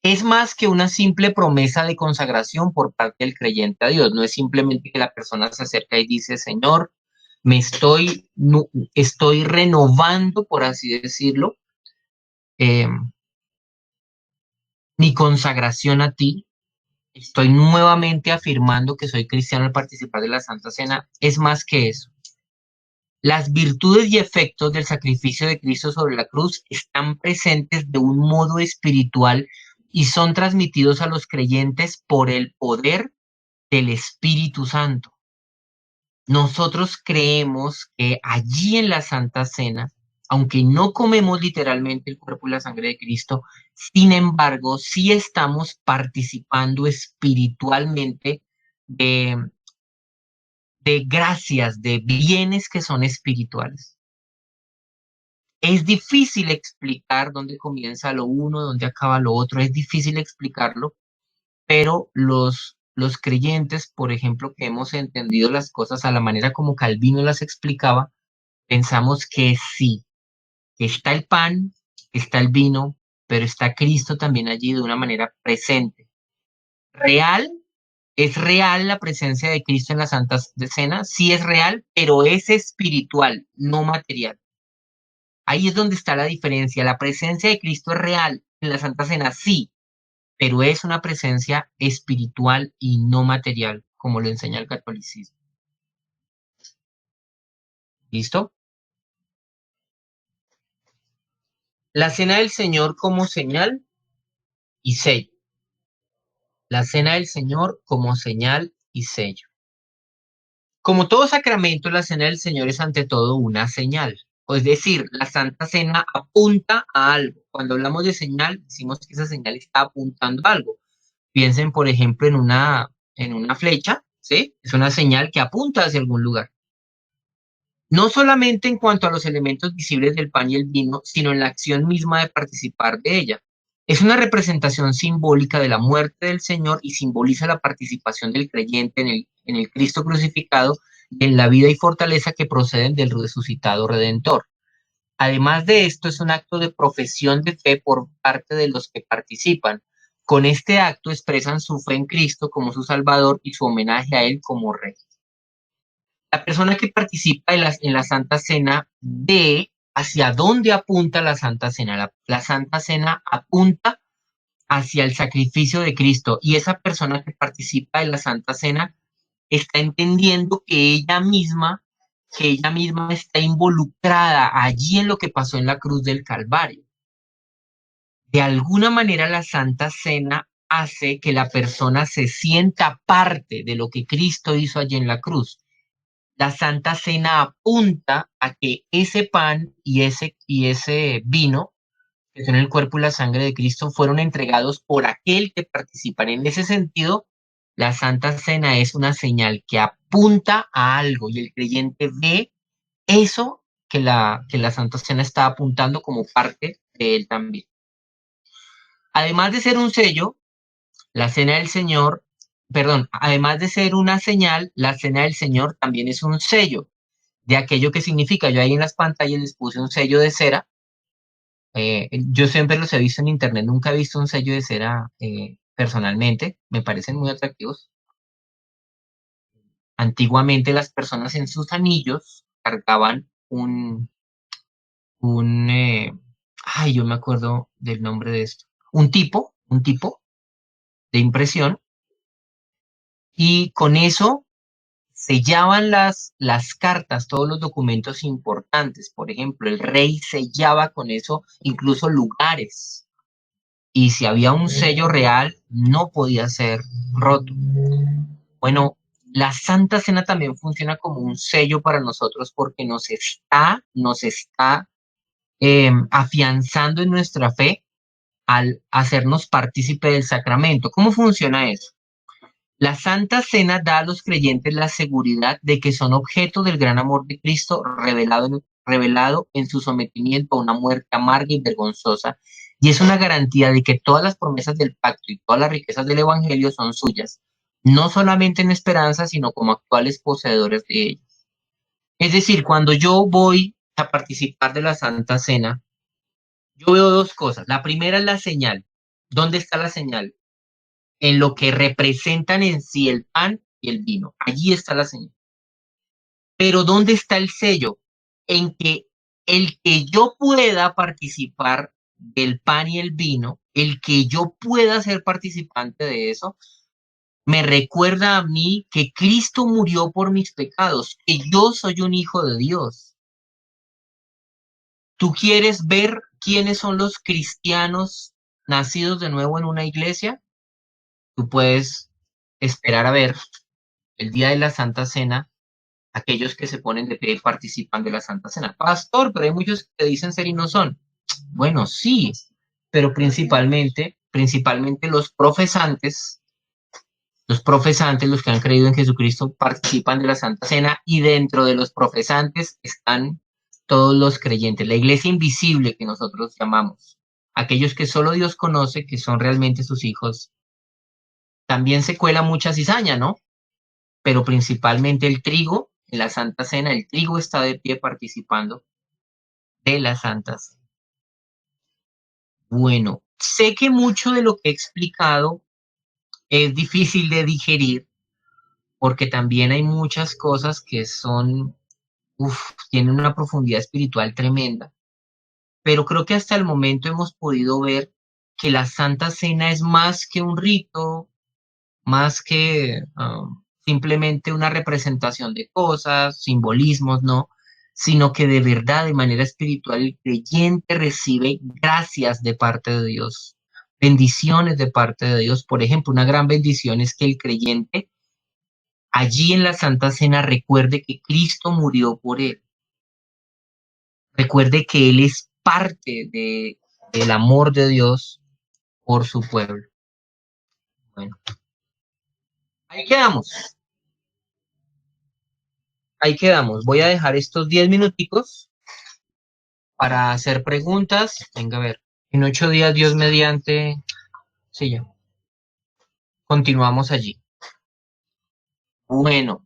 Es más que una simple promesa de consagración por parte del creyente a Dios. No es simplemente que la persona se acerca y dice, Señor, me estoy renovando, por así decirlo, eh, mi consagración a ti. Estoy nuevamente afirmando que soy cristiano al participar de la Santa Cena. Es más que eso. Las virtudes y efectos del sacrificio de Cristo sobre la cruz están presentes de un modo espiritual y son transmitidos a los creyentes por el poder del Espíritu Santo. Nosotros creemos que allí en la Santa Cena, aunque no comemos literalmente el cuerpo y la sangre de Cristo, sin embargo, sí estamos participando espiritualmente de, de gracias, de bienes que son espirituales. Es difícil explicar dónde comienza lo uno, dónde acaba lo otro, es difícil explicarlo, pero los creyentes, por ejemplo, que hemos entendido las cosas a la manera como Calvino las explicaba, pensamos que sí, que está el pan, que está el vino, pero está Cristo también allí de una manera presente. Real, es real la presencia de Cristo en la Santa Cena, sí es real, pero es espiritual, no material. Ahí es donde está la diferencia. La presencia de Cristo es real en la Santa Cena, sí, pero es una presencia espiritual y no material, como lo enseña el catolicismo. ¿Listo? La cena del Señor como señal y sello. La cena del Señor como señal y sello. Como todo sacramento, la cena del Señor es ante todo una señal. Es decir, la Santa Cena apunta a algo. Cuando hablamos de señal, decimos que esa señal está apuntando a algo. Piensen, por ejemplo, en una flecha, ¿sí? Es una señal que apunta hacia algún lugar. No solamente en cuanto a los elementos visibles del pan y el vino, sino en la acción misma de participar de ella. Es una representación simbólica de la muerte del Señor y simboliza la participación del creyente en el Cristo crucificado y en la vida y fortaleza que proceden del resucitado Redentor. Además de esto, es un acto de profesión de fe por parte de los que participan. Con este acto expresan su fe en Cristo como su Salvador y su homenaje a Él como Rey. La persona que participa en la Santa Cena ve hacia dónde apunta la Santa Cena. La Santa Cena apunta hacia el sacrificio de Cristo y esa persona que participa en la Santa Cena está entendiendo que ella misma está involucrada allí en lo que pasó en la cruz del Calvario. De alguna manera la Santa Cena hace que la persona se sienta parte de lo que Cristo hizo allí en la cruz. La Santa Cena apunta a que ese pan y ese vino, que son el cuerpo y la sangre de Cristo, fueron entregados por aquel que participa. En ese sentido, la Santa Cena es una señal que apunta a algo y el creyente ve eso que la Santa Cena está apuntando como parte de él también. Además de ser un sello, la Cena del Señor, perdón, además de ser una señal, la Cena del Señor también es un sello de aquello que significa. Yo ahí en las pantallas les puse un sello de cera. Yo siempre los he visto en internet, nunca he visto un sello de cera personalmente, me parecen muy atractivos. Antiguamente las personas en sus anillos cargaban un, ay, yo me acuerdo del nombre de esto. un tipo de impresión, y con eso sellaban las cartas, todos los documentos importantes. Por ejemplo, el rey sellaba con eso incluso lugares. Y si había un sello real, no podía ser roto. Bueno, la Santa Cena también funciona como un sello para nosotros porque nos está afianzando en nuestra fe al hacernos partícipe del sacramento. ¿Cómo funciona eso? La Santa Cena da a los creyentes la seguridad de que son objeto del gran amor de Cristo revelado en su sometimiento a una muerte amarga y vergonzosa, y es una garantía de que todas las promesas del pacto y todas las riquezas del Evangelio son suyas, no solamente en esperanza, sino como actuales poseedores de ellas. Es decir, cuando yo voy a participar de la Santa Cena, yo veo dos cosas. La primera es la señal. ¿Dónde está la señal? En lo que representan en sí el pan y el vino. Allí está la señal. Pero ¿dónde está el sello? En que el que yo pueda participar del pan y el vino, el que yo pueda ser participante de eso, me recuerda a mí que Cristo murió por mis pecados, que yo soy un hijo de Dios. ¿Tú quieres ver quiénes son los cristianos nacidos de nuevo en una iglesia? Tú puedes esperar a ver el día de la Santa Cena aquellos que se ponen de pie y participan de la Santa Cena. Pastor, pero hay muchos que dicen ser y no son. Bueno, sí, pero principalmente los profesantes, los que han creído en Jesucristo, participan de la Santa Cena, y dentro de los profesantes están todos los creyentes, la iglesia invisible que nosotros llamamos, aquellos que solo Dios conoce, que son realmente sus hijos. También se cuela mucha cizaña, ¿no? Pero principalmente el trigo, en la Santa Cena, el trigo está de pie participando de la Santa Cena. Bueno, sé que mucho de lo que he explicado es difícil de digerir porque también hay muchas cosas que son, tienen una profundidad espiritual tremenda, pero creo que hasta el momento hemos podido ver que la Santa Cena es más que un rito, más que simplemente una representación de cosas, simbolismos, ¿no? Sino que de verdad, de manera espiritual, el creyente recibe gracias de parte de Dios, bendiciones de parte de Dios. Por ejemplo, una gran bendición es que el creyente allí en la Santa Cena recuerde que Cristo murió por él, recuerde que Él es parte del amor de Dios por su pueblo. Bueno, ahí quedamos. Ahí quedamos. Voy a dejar estos 10 minuticos para hacer preguntas. Venga a ver. En 8 días, Dios mediante. Sí, ya. Continuamos allí. Bueno.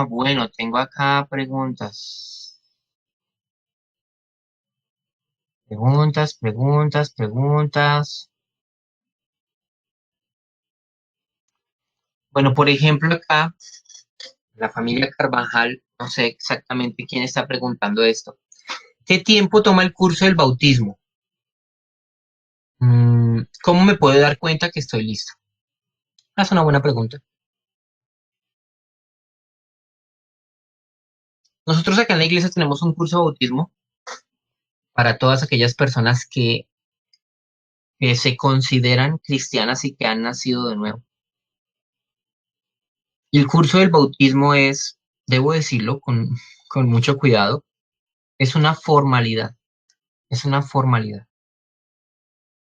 Bueno, tengo acá preguntas. Preguntas, preguntas, preguntas. Bueno, por ejemplo, acá, la familia Carvajal, no sé exactamente quién está preguntando esto. ¿Qué tiempo toma el curso del bautismo? ¿Cómo me puedo dar cuenta que estoy listo? Es una buena pregunta. Nosotros acá en la iglesia tenemos un curso de bautismo para todas aquellas personas que se consideran cristianas y que han nacido de nuevo. Y el curso del bautismo es, debo decirlo con mucho cuidado, es una formalidad, es una formalidad.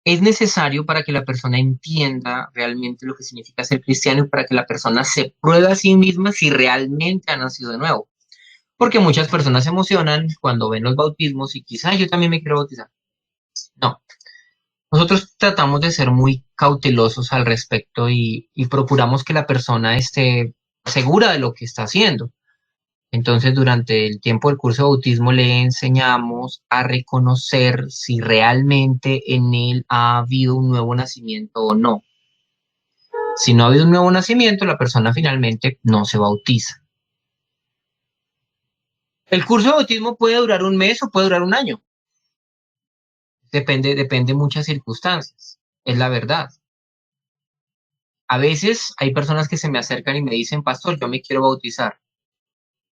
Es necesario para que la persona entienda realmente lo que significa ser cristiano y para que la persona se pruebe a sí misma si realmente ha nacido de nuevo. Porque muchas personas se emocionan cuando ven los bautismos y quizás yo también me quiero bautizar. No, nosotros tratamos de ser muy cautelosos al respecto y procuramos que la persona esté segura de lo que está haciendo. Entonces, durante el tiempo del curso de bautismo le enseñamos a reconocer si realmente en él ha habido un nuevo nacimiento o no. Si no ha habido un nuevo nacimiento, la persona finalmente no se bautiza. El curso de bautismo puede durar un mes o puede durar un año. Depende de muchas circunstancias. Es la verdad. A veces hay personas que se me acercan y me dicen, pastor, yo me quiero bautizar.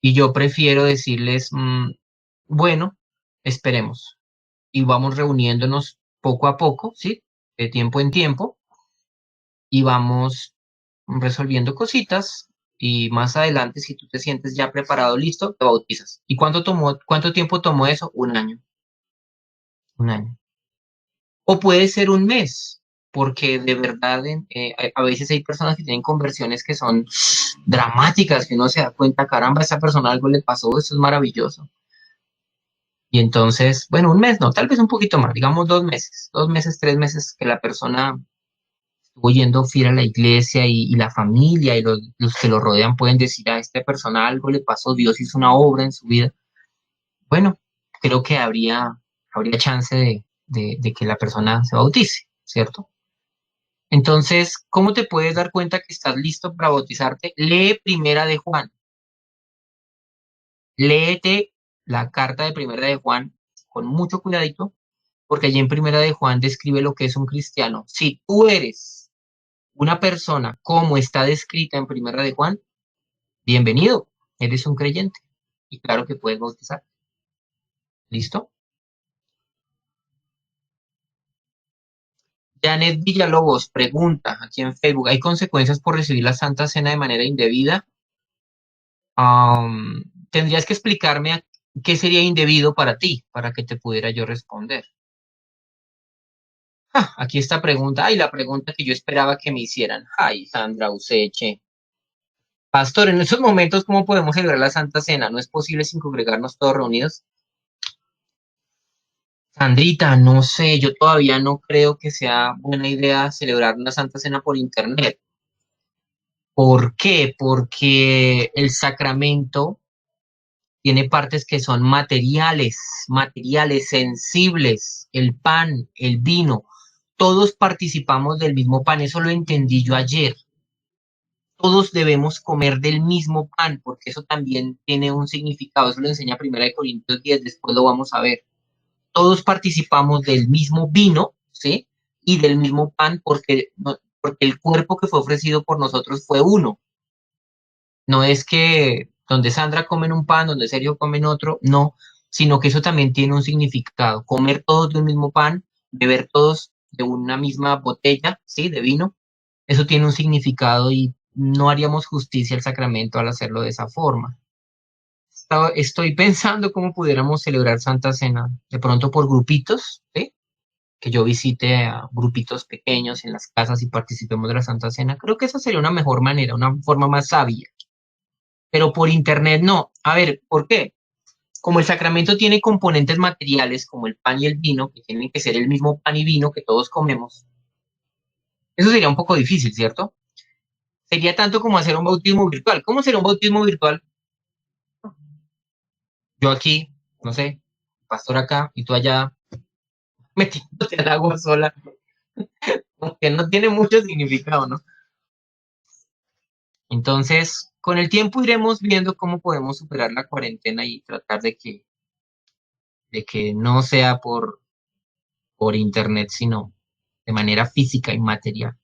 Y yo prefiero decirles, bueno, esperemos. Y vamos reuniéndonos poco a poco, ¿sí? De tiempo en tiempo. Y vamos resolviendo cositas. Y más adelante, si tú te sientes ya preparado, listo, te bautizas. ¿Y cuánto tiempo tomó eso? Un año. Un año. O puede ser un mes, porque de verdad a veces hay personas que tienen conversiones que son dramáticas, que uno se da cuenta, caramba, a esa persona algo le pasó, eso es maravilloso. Y entonces, bueno, un mes, no, tal vez un poquito más, digamos 2 meses, 3 meses que la persona estuvo yendo fiel a la iglesia y la familia y los que lo rodean pueden decir a esta persona algo le pasó, Dios hizo una obra en su vida. Bueno, creo que habría chance de que la persona se bautice, ¿cierto? Entonces, ¿cómo te puedes dar cuenta que estás listo para bautizarte? Lee Primera de Juan. Léete la carta de Primera de Juan con mucho cuidadito, porque allí en Primera de Juan describe lo que es un cristiano. Si tú eres una persona como está descrita en Primera de Juan, bienvenido, eres un creyente. Y claro que puedes bautizar. ¿Listo? Janet Villalobos pregunta aquí en Facebook, ¿hay consecuencias por recibir la Santa Cena de manera indebida? Tendrías que explicarme qué sería indebido para ti, para que te pudiera yo responder. Aquí esta pregunta, ay, la pregunta que yo esperaba que me hicieran. Ay, Sandra Useche. Pastor, en estos momentos, ¿cómo podemos celebrar la Santa Cena? ¿No es posible sin congregarnos todos reunidos? Sandrita, no sé, yo todavía no creo que sea buena idea celebrar una Santa Cena por internet. ¿Por qué? Porque el sacramento tiene partes que son materiales, sensibles, el pan, el vino, todos participamos del mismo pan, eso lo entendí yo ayer. Todos debemos comer del mismo pan, porque eso también tiene un significado, eso lo enseña 1 Corintios 10, después lo vamos a ver. Todos participamos del mismo vino, ¿sí? Y del mismo pan, porque el cuerpo que fue ofrecido por nosotros fue uno. No es que donde Sandra comen un pan, donde Sergio comen otro, no, sino que eso también tiene un significado. Comer todos de un mismo pan, beber todos de una misma botella, ¿sí? De vino, eso tiene un significado y no haríamos justicia al sacramento al hacerlo de esa forma. Estoy pensando cómo pudiéramos celebrar Santa Cena, de pronto por grupitos, ¿sí? Que yo visite a grupitos pequeños en las casas y participemos de la Santa Cena. Creo que esa sería una mejor manera, una forma más sabia, pero por internet no. A ver, ¿por qué? Como el sacramento tiene componentes materiales como el pan y el vino, que tienen que ser el mismo pan y vino que todos comemos, eso sería un poco difícil, ¿cierto? Sería tanto como hacer un bautismo virtual. ¿Cómo será un bautismo virtual? Yo aquí, no sé, pastor acá y tú allá metiéndote al agua sola, aunque no tiene mucho significado, ¿no? Entonces, con el tiempo iremos viendo cómo podemos superar la cuarentena y tratar de que no sea por internet, sino de manera física y material.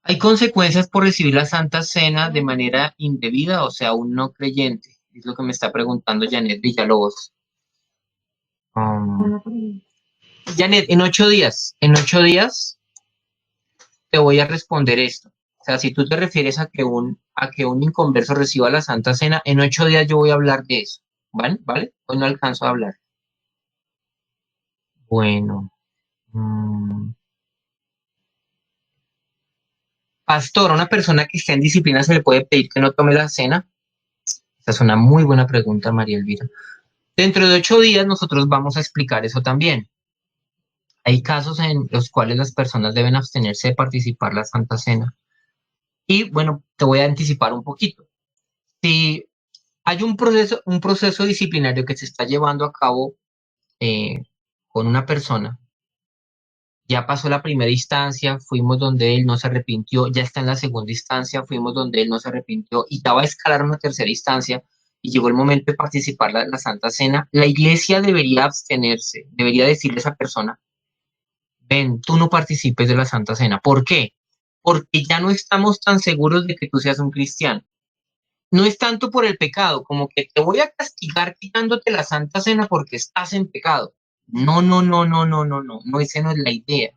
¿Hay consecuencias por recibir la Santa Cena de manera indebida, o sea, un no creyente? Es lo que me está preguntando Janet Villalobos. Um, Janet, en 8 días te voy a responder esto. O sea, si tú te refieres a que un inconverso reciba la Santa Cena, en 8 días yo voy a hablar de eso. ¿Vale? ¿Vale? Hoy no alcanzo a hablar. Bueno. mm, Pastor, ¿a una persona que está en disciplina se le puede pedir que no tome la cena? Esa es una muy buena pregunta, María Elvira. Dentro de 8 días nosotros vamos a explicar eso también. Hay casos en los cuales las personas deben abstenerse de participar en la Santa Cena. Y bueno, te voy a anticipar un poquito. Si hay un proceso disciplinario que se está llevando a cabo con una persona, ya pasó la primera instancia, fuimos donde él no se arrepintió, ya está en la segunda instancia, fuimos donde él no se arrepintió y ya va a escalar una tercera instancia y llegó el momento de participar en la Santa Cena. La iglesia debería abstenerse, debería decirle a esa persona, ven, tú no participes de la Santa Cena. ¿Por qué? Porque ya no estamos tan seguros de que tú seas un cristiano. No es tanto por el pecado, como que te voy a castigar quitándote la Santa Cena porque estás en pecado. No, no, no, no, no, no, no, no, esa no es la idea.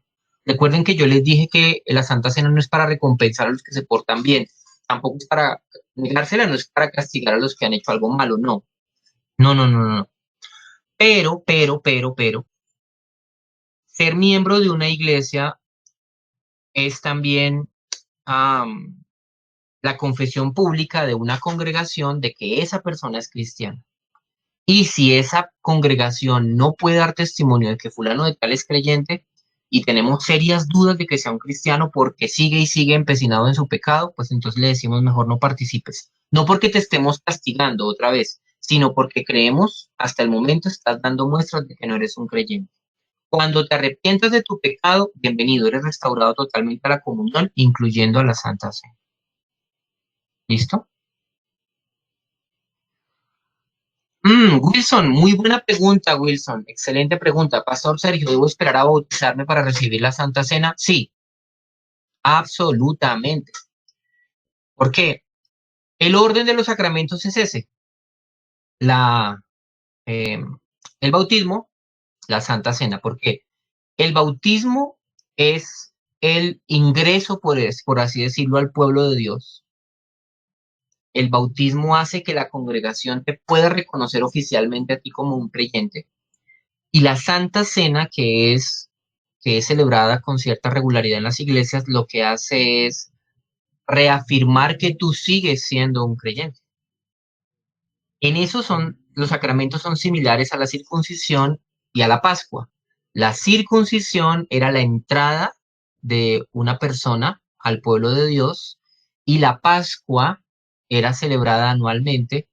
Recuerden que yo les dije que la Santa Cena no es para recompensar a los que se portan bien, tampoco es para negársela, no es para castigar a los que han hecho algo malo, no. No, no, no, no. Pero, ser miembro de una iglesia es también am, la confesión pública de una congregación de que esa persona es cristiana. Y si esa congregación no puede dar testimonio de que fulano de tal es creyente y tenemos serias dudas de que sea un cristiano porque sigue y sigue empecinado en su pecado, pues entonces le decimos mejor no participes. No porque te estemos castigando otra vez, sino porque creemos hasta el momento estás dando muestras de que no eres un creyente. Cuando te arrepientas de tu pecado, bienvenido, eres restaurado totalmente a la comunión, incluyendo a la Santa Cena. ¿Listo? Wilson, muy buena pregunta, Wilson. Excelente pregunta. Pastor Sergio, ¿debo esperar a bautizarme para recibir la Santa Cena? Sí, absolutamente. ¿Por qué? El orden de los sacramentos es ese. La, eh, el bautismo, la Santa Cena. ¿Por qué? El bautismo es el ingreso, por así decirlo, al pueblo de Dios. El bautismo hace que la congregación te pueda reconocer oficialmente a ti como un creyente. Y la Santa Cena, que es celebrada con cierta regularidad en las iglesias, lo que hace es reafirmar que tú sigues siendo un creyente. En eso los sacramentos son similares a la circuncisión y a la Pascua. La circuncisión era la entrada de una persona al pueblo de Dios y la Pascua era celebrada anualmente,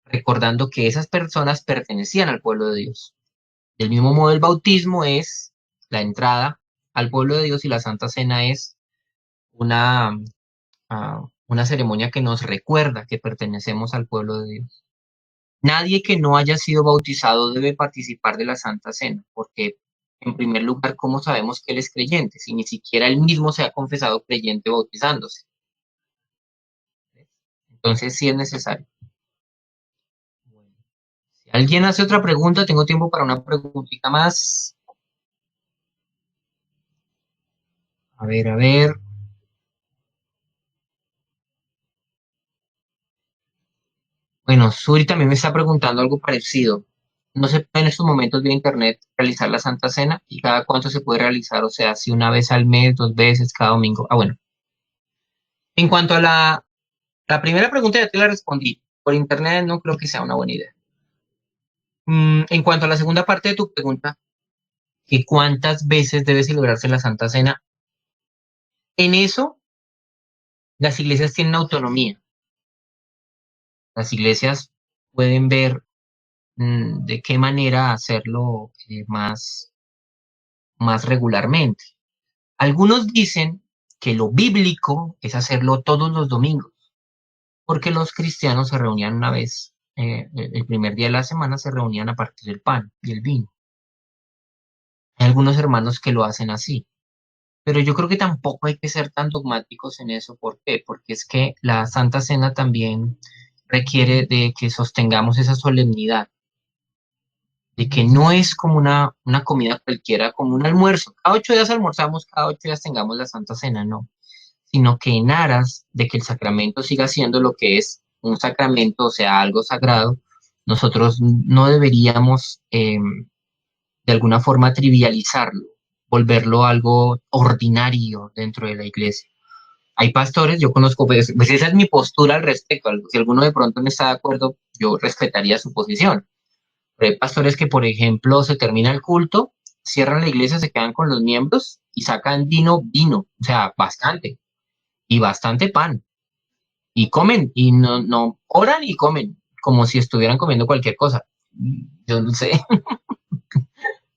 recordando que esas personas pertenecían al pueblo de Dios. Del mismo modo, el bautismo es la entrada al pueblo de Dios y la Santa Cena es una, una ceremonia que nos recuerda que pertenecemos al pueblo de Dios. Nadie que no haya sido bautizado debe participar de la Santa Cena, porque en primer lugar, ¿cómo sabemos que él es creyente? Si ni siquiera él mismo se ha confesado creyente bautizándose. Entonces sí es necesario. Bueno, si alguien hace otra pregunta, tengo tiempo para una preguntita más. A ver, a ver. Bueno, Suri también me está preguntando algo parecido. No se puede en estos momentos vía internet realizar la Santa Cena y cada cuánto se puede realizar, o sea, si una vez al mes, dos veces, cada domingo. Ah, bueno. En cuanto a la primera pregunta, ya te la respondí. Por internet no creo que sea una buena idea. En cuanto a la segunda parte de tu pregunta, que cuántas veces debe celebrarse la Santa Cena, en eso las iglesias tienen autonomía. Las iglesias pueden ver de qué manera hacerlo más regularmente. Algunos dicen que lo bíblico es hacerlo todos los domingos, porque los cristianos se reunían una vez, el primer día de la semana se reunían a partir del pan y el vino. Hay algunos hermanos que lo hacen así, pero yo creo que tampoco hay que ser tan dogmáticos en eso. ¿Por qué? Porque es que la Santa Cena también requiere de que sostengamos esa solemnidad, de que no es como una comida cualquiera, como un almuerzo. Cada 8 días almorzamos, cada 8 días tengamos la Santa Cena, no, sino que en aras de que el sacramento siga siendo lo que es un sacramento, o sea, algo sagrado, nosotros no deberíamos de alguna forma trivializarlo, volverlo algo ordinario dentro de la iglesia. Hay pastores, yo conozco, pues esa es mi postura al respecto. Si alguno de pronto no está de acuerdo, yo respetaría su posición. Pero hay pastores que, por ejemplo, se termina el culto, cierran la iglesia, se quedan con los miembros y sacan vino, o sea, bastante, y bastante pan, y comen, y no oran y comen, como si estuvieran comiendo cualquier cosa. Yo no sé.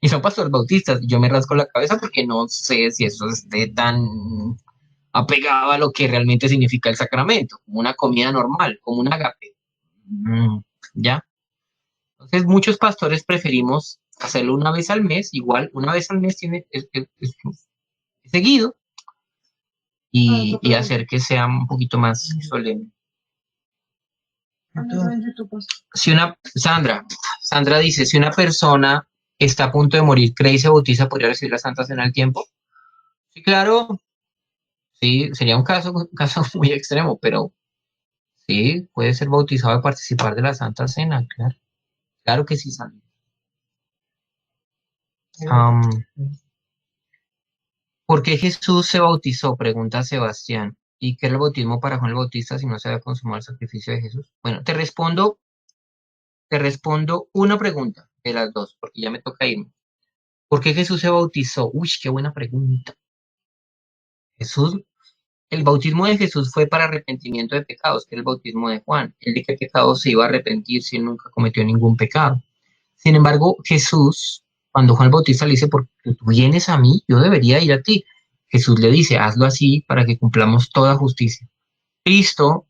Y son pastores bautistas. Yo me rasco la cabeza porque no sé si eso esté tan apegado a lo que realmente significa el sacramento, como una comida normal, como un ágape. ¿Ya? Entonces, muchos pastores preferimos hacerlo una vez al mes, igual una vez al mes tiene es seguido y hacer que sea un poquito más solemne. Si Sandra dice, si una persona está a punto de morir, cree y se bautiza, ¿podría recibir la Santa Cena al tiempo? Sí, claro, sí, sería un caso muy extremo, pero sí, puede ser bautizado y participar de la Santa Cena, claro. Claro que sí, Sandra. Am, ¿Por qué Jesús se bautizó? Pregunta Sebastián. ¿Y qué era el bautismo para Juan el Bautista si no se había consumado el sacrificio de Jesús? Bueno, te respondo una pregunta de las dos, porque ya me toca irme. ¿Por qué Jesús se bautizó? Uy, qué buena pregunta. Jesús, el bautismo de Jesús fue para arrepentimiento de pecados, que era el bautismo de Juan. ¿El de qué pecado se iba a arrepentir si él nunca cometió ningún pecado? Sin embargo, Jesús, cuando Juan el Bautista le dice, porque tú vienes a mí, yo debería ir a ti. Jesús le dice, hazlo así para que cumplamos toda justicia. Cristo,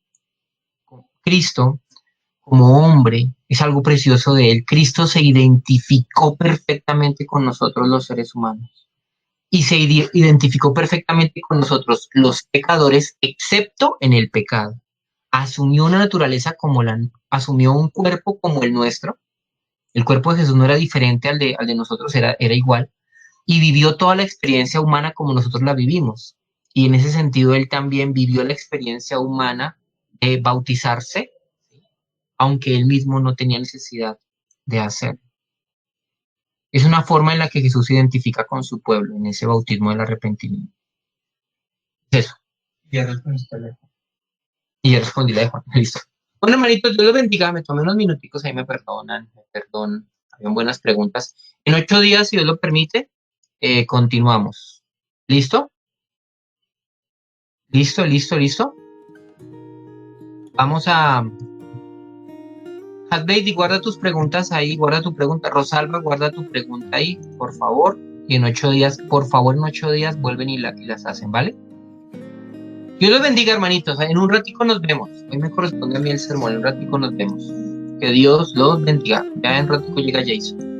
Cristo, como hombre, es algo precioso de él. Cristo se identificó perfectamente con nosotros los seres humanos y se identificó perfectamente con nosotros los pecadores, excepto en el pecado. Asumió una naturaleza asumió un cuerpo como el nuestro. El cuerpo de Jesús no era diferente al de nosotros, era igual. Y vivió toda la experiencia humana como nosotros la vivimos. Y en ese sentido, él también vivió la experiencia humana de bautizarse, aunque él mismo no tenía necesidad de hacerlo. Es una forma en la que Jesús se identifica con su pueblo, en ese bautismo del arrepentimiento. Es eso. Y ya respondí la de Juan. Listo. Bueno, hermanitos, Dios los bendiga. Me tomé unos minuticos ahí, me perdonan. Habían buenas preguntas. En 8 días, si Dios lo permite, continuamos. ¿Listo? ¿Listo, listo, listo? Vamos a... Lady, guarda tus preguntas ahí, guarda tu pregunta. Rosalba, guarda tu pregunta ahí, por favor. Y en 8 días, por favor, en 8 días vuelven y las hacen, ¿vale? Dios los bendiga, hermanitos. En un ratico nos vemos. Hoy me corresponde a mí el sermón. En un ratico nos vemos. Que Dios los bendiga. Ya en un ratico llega Jason.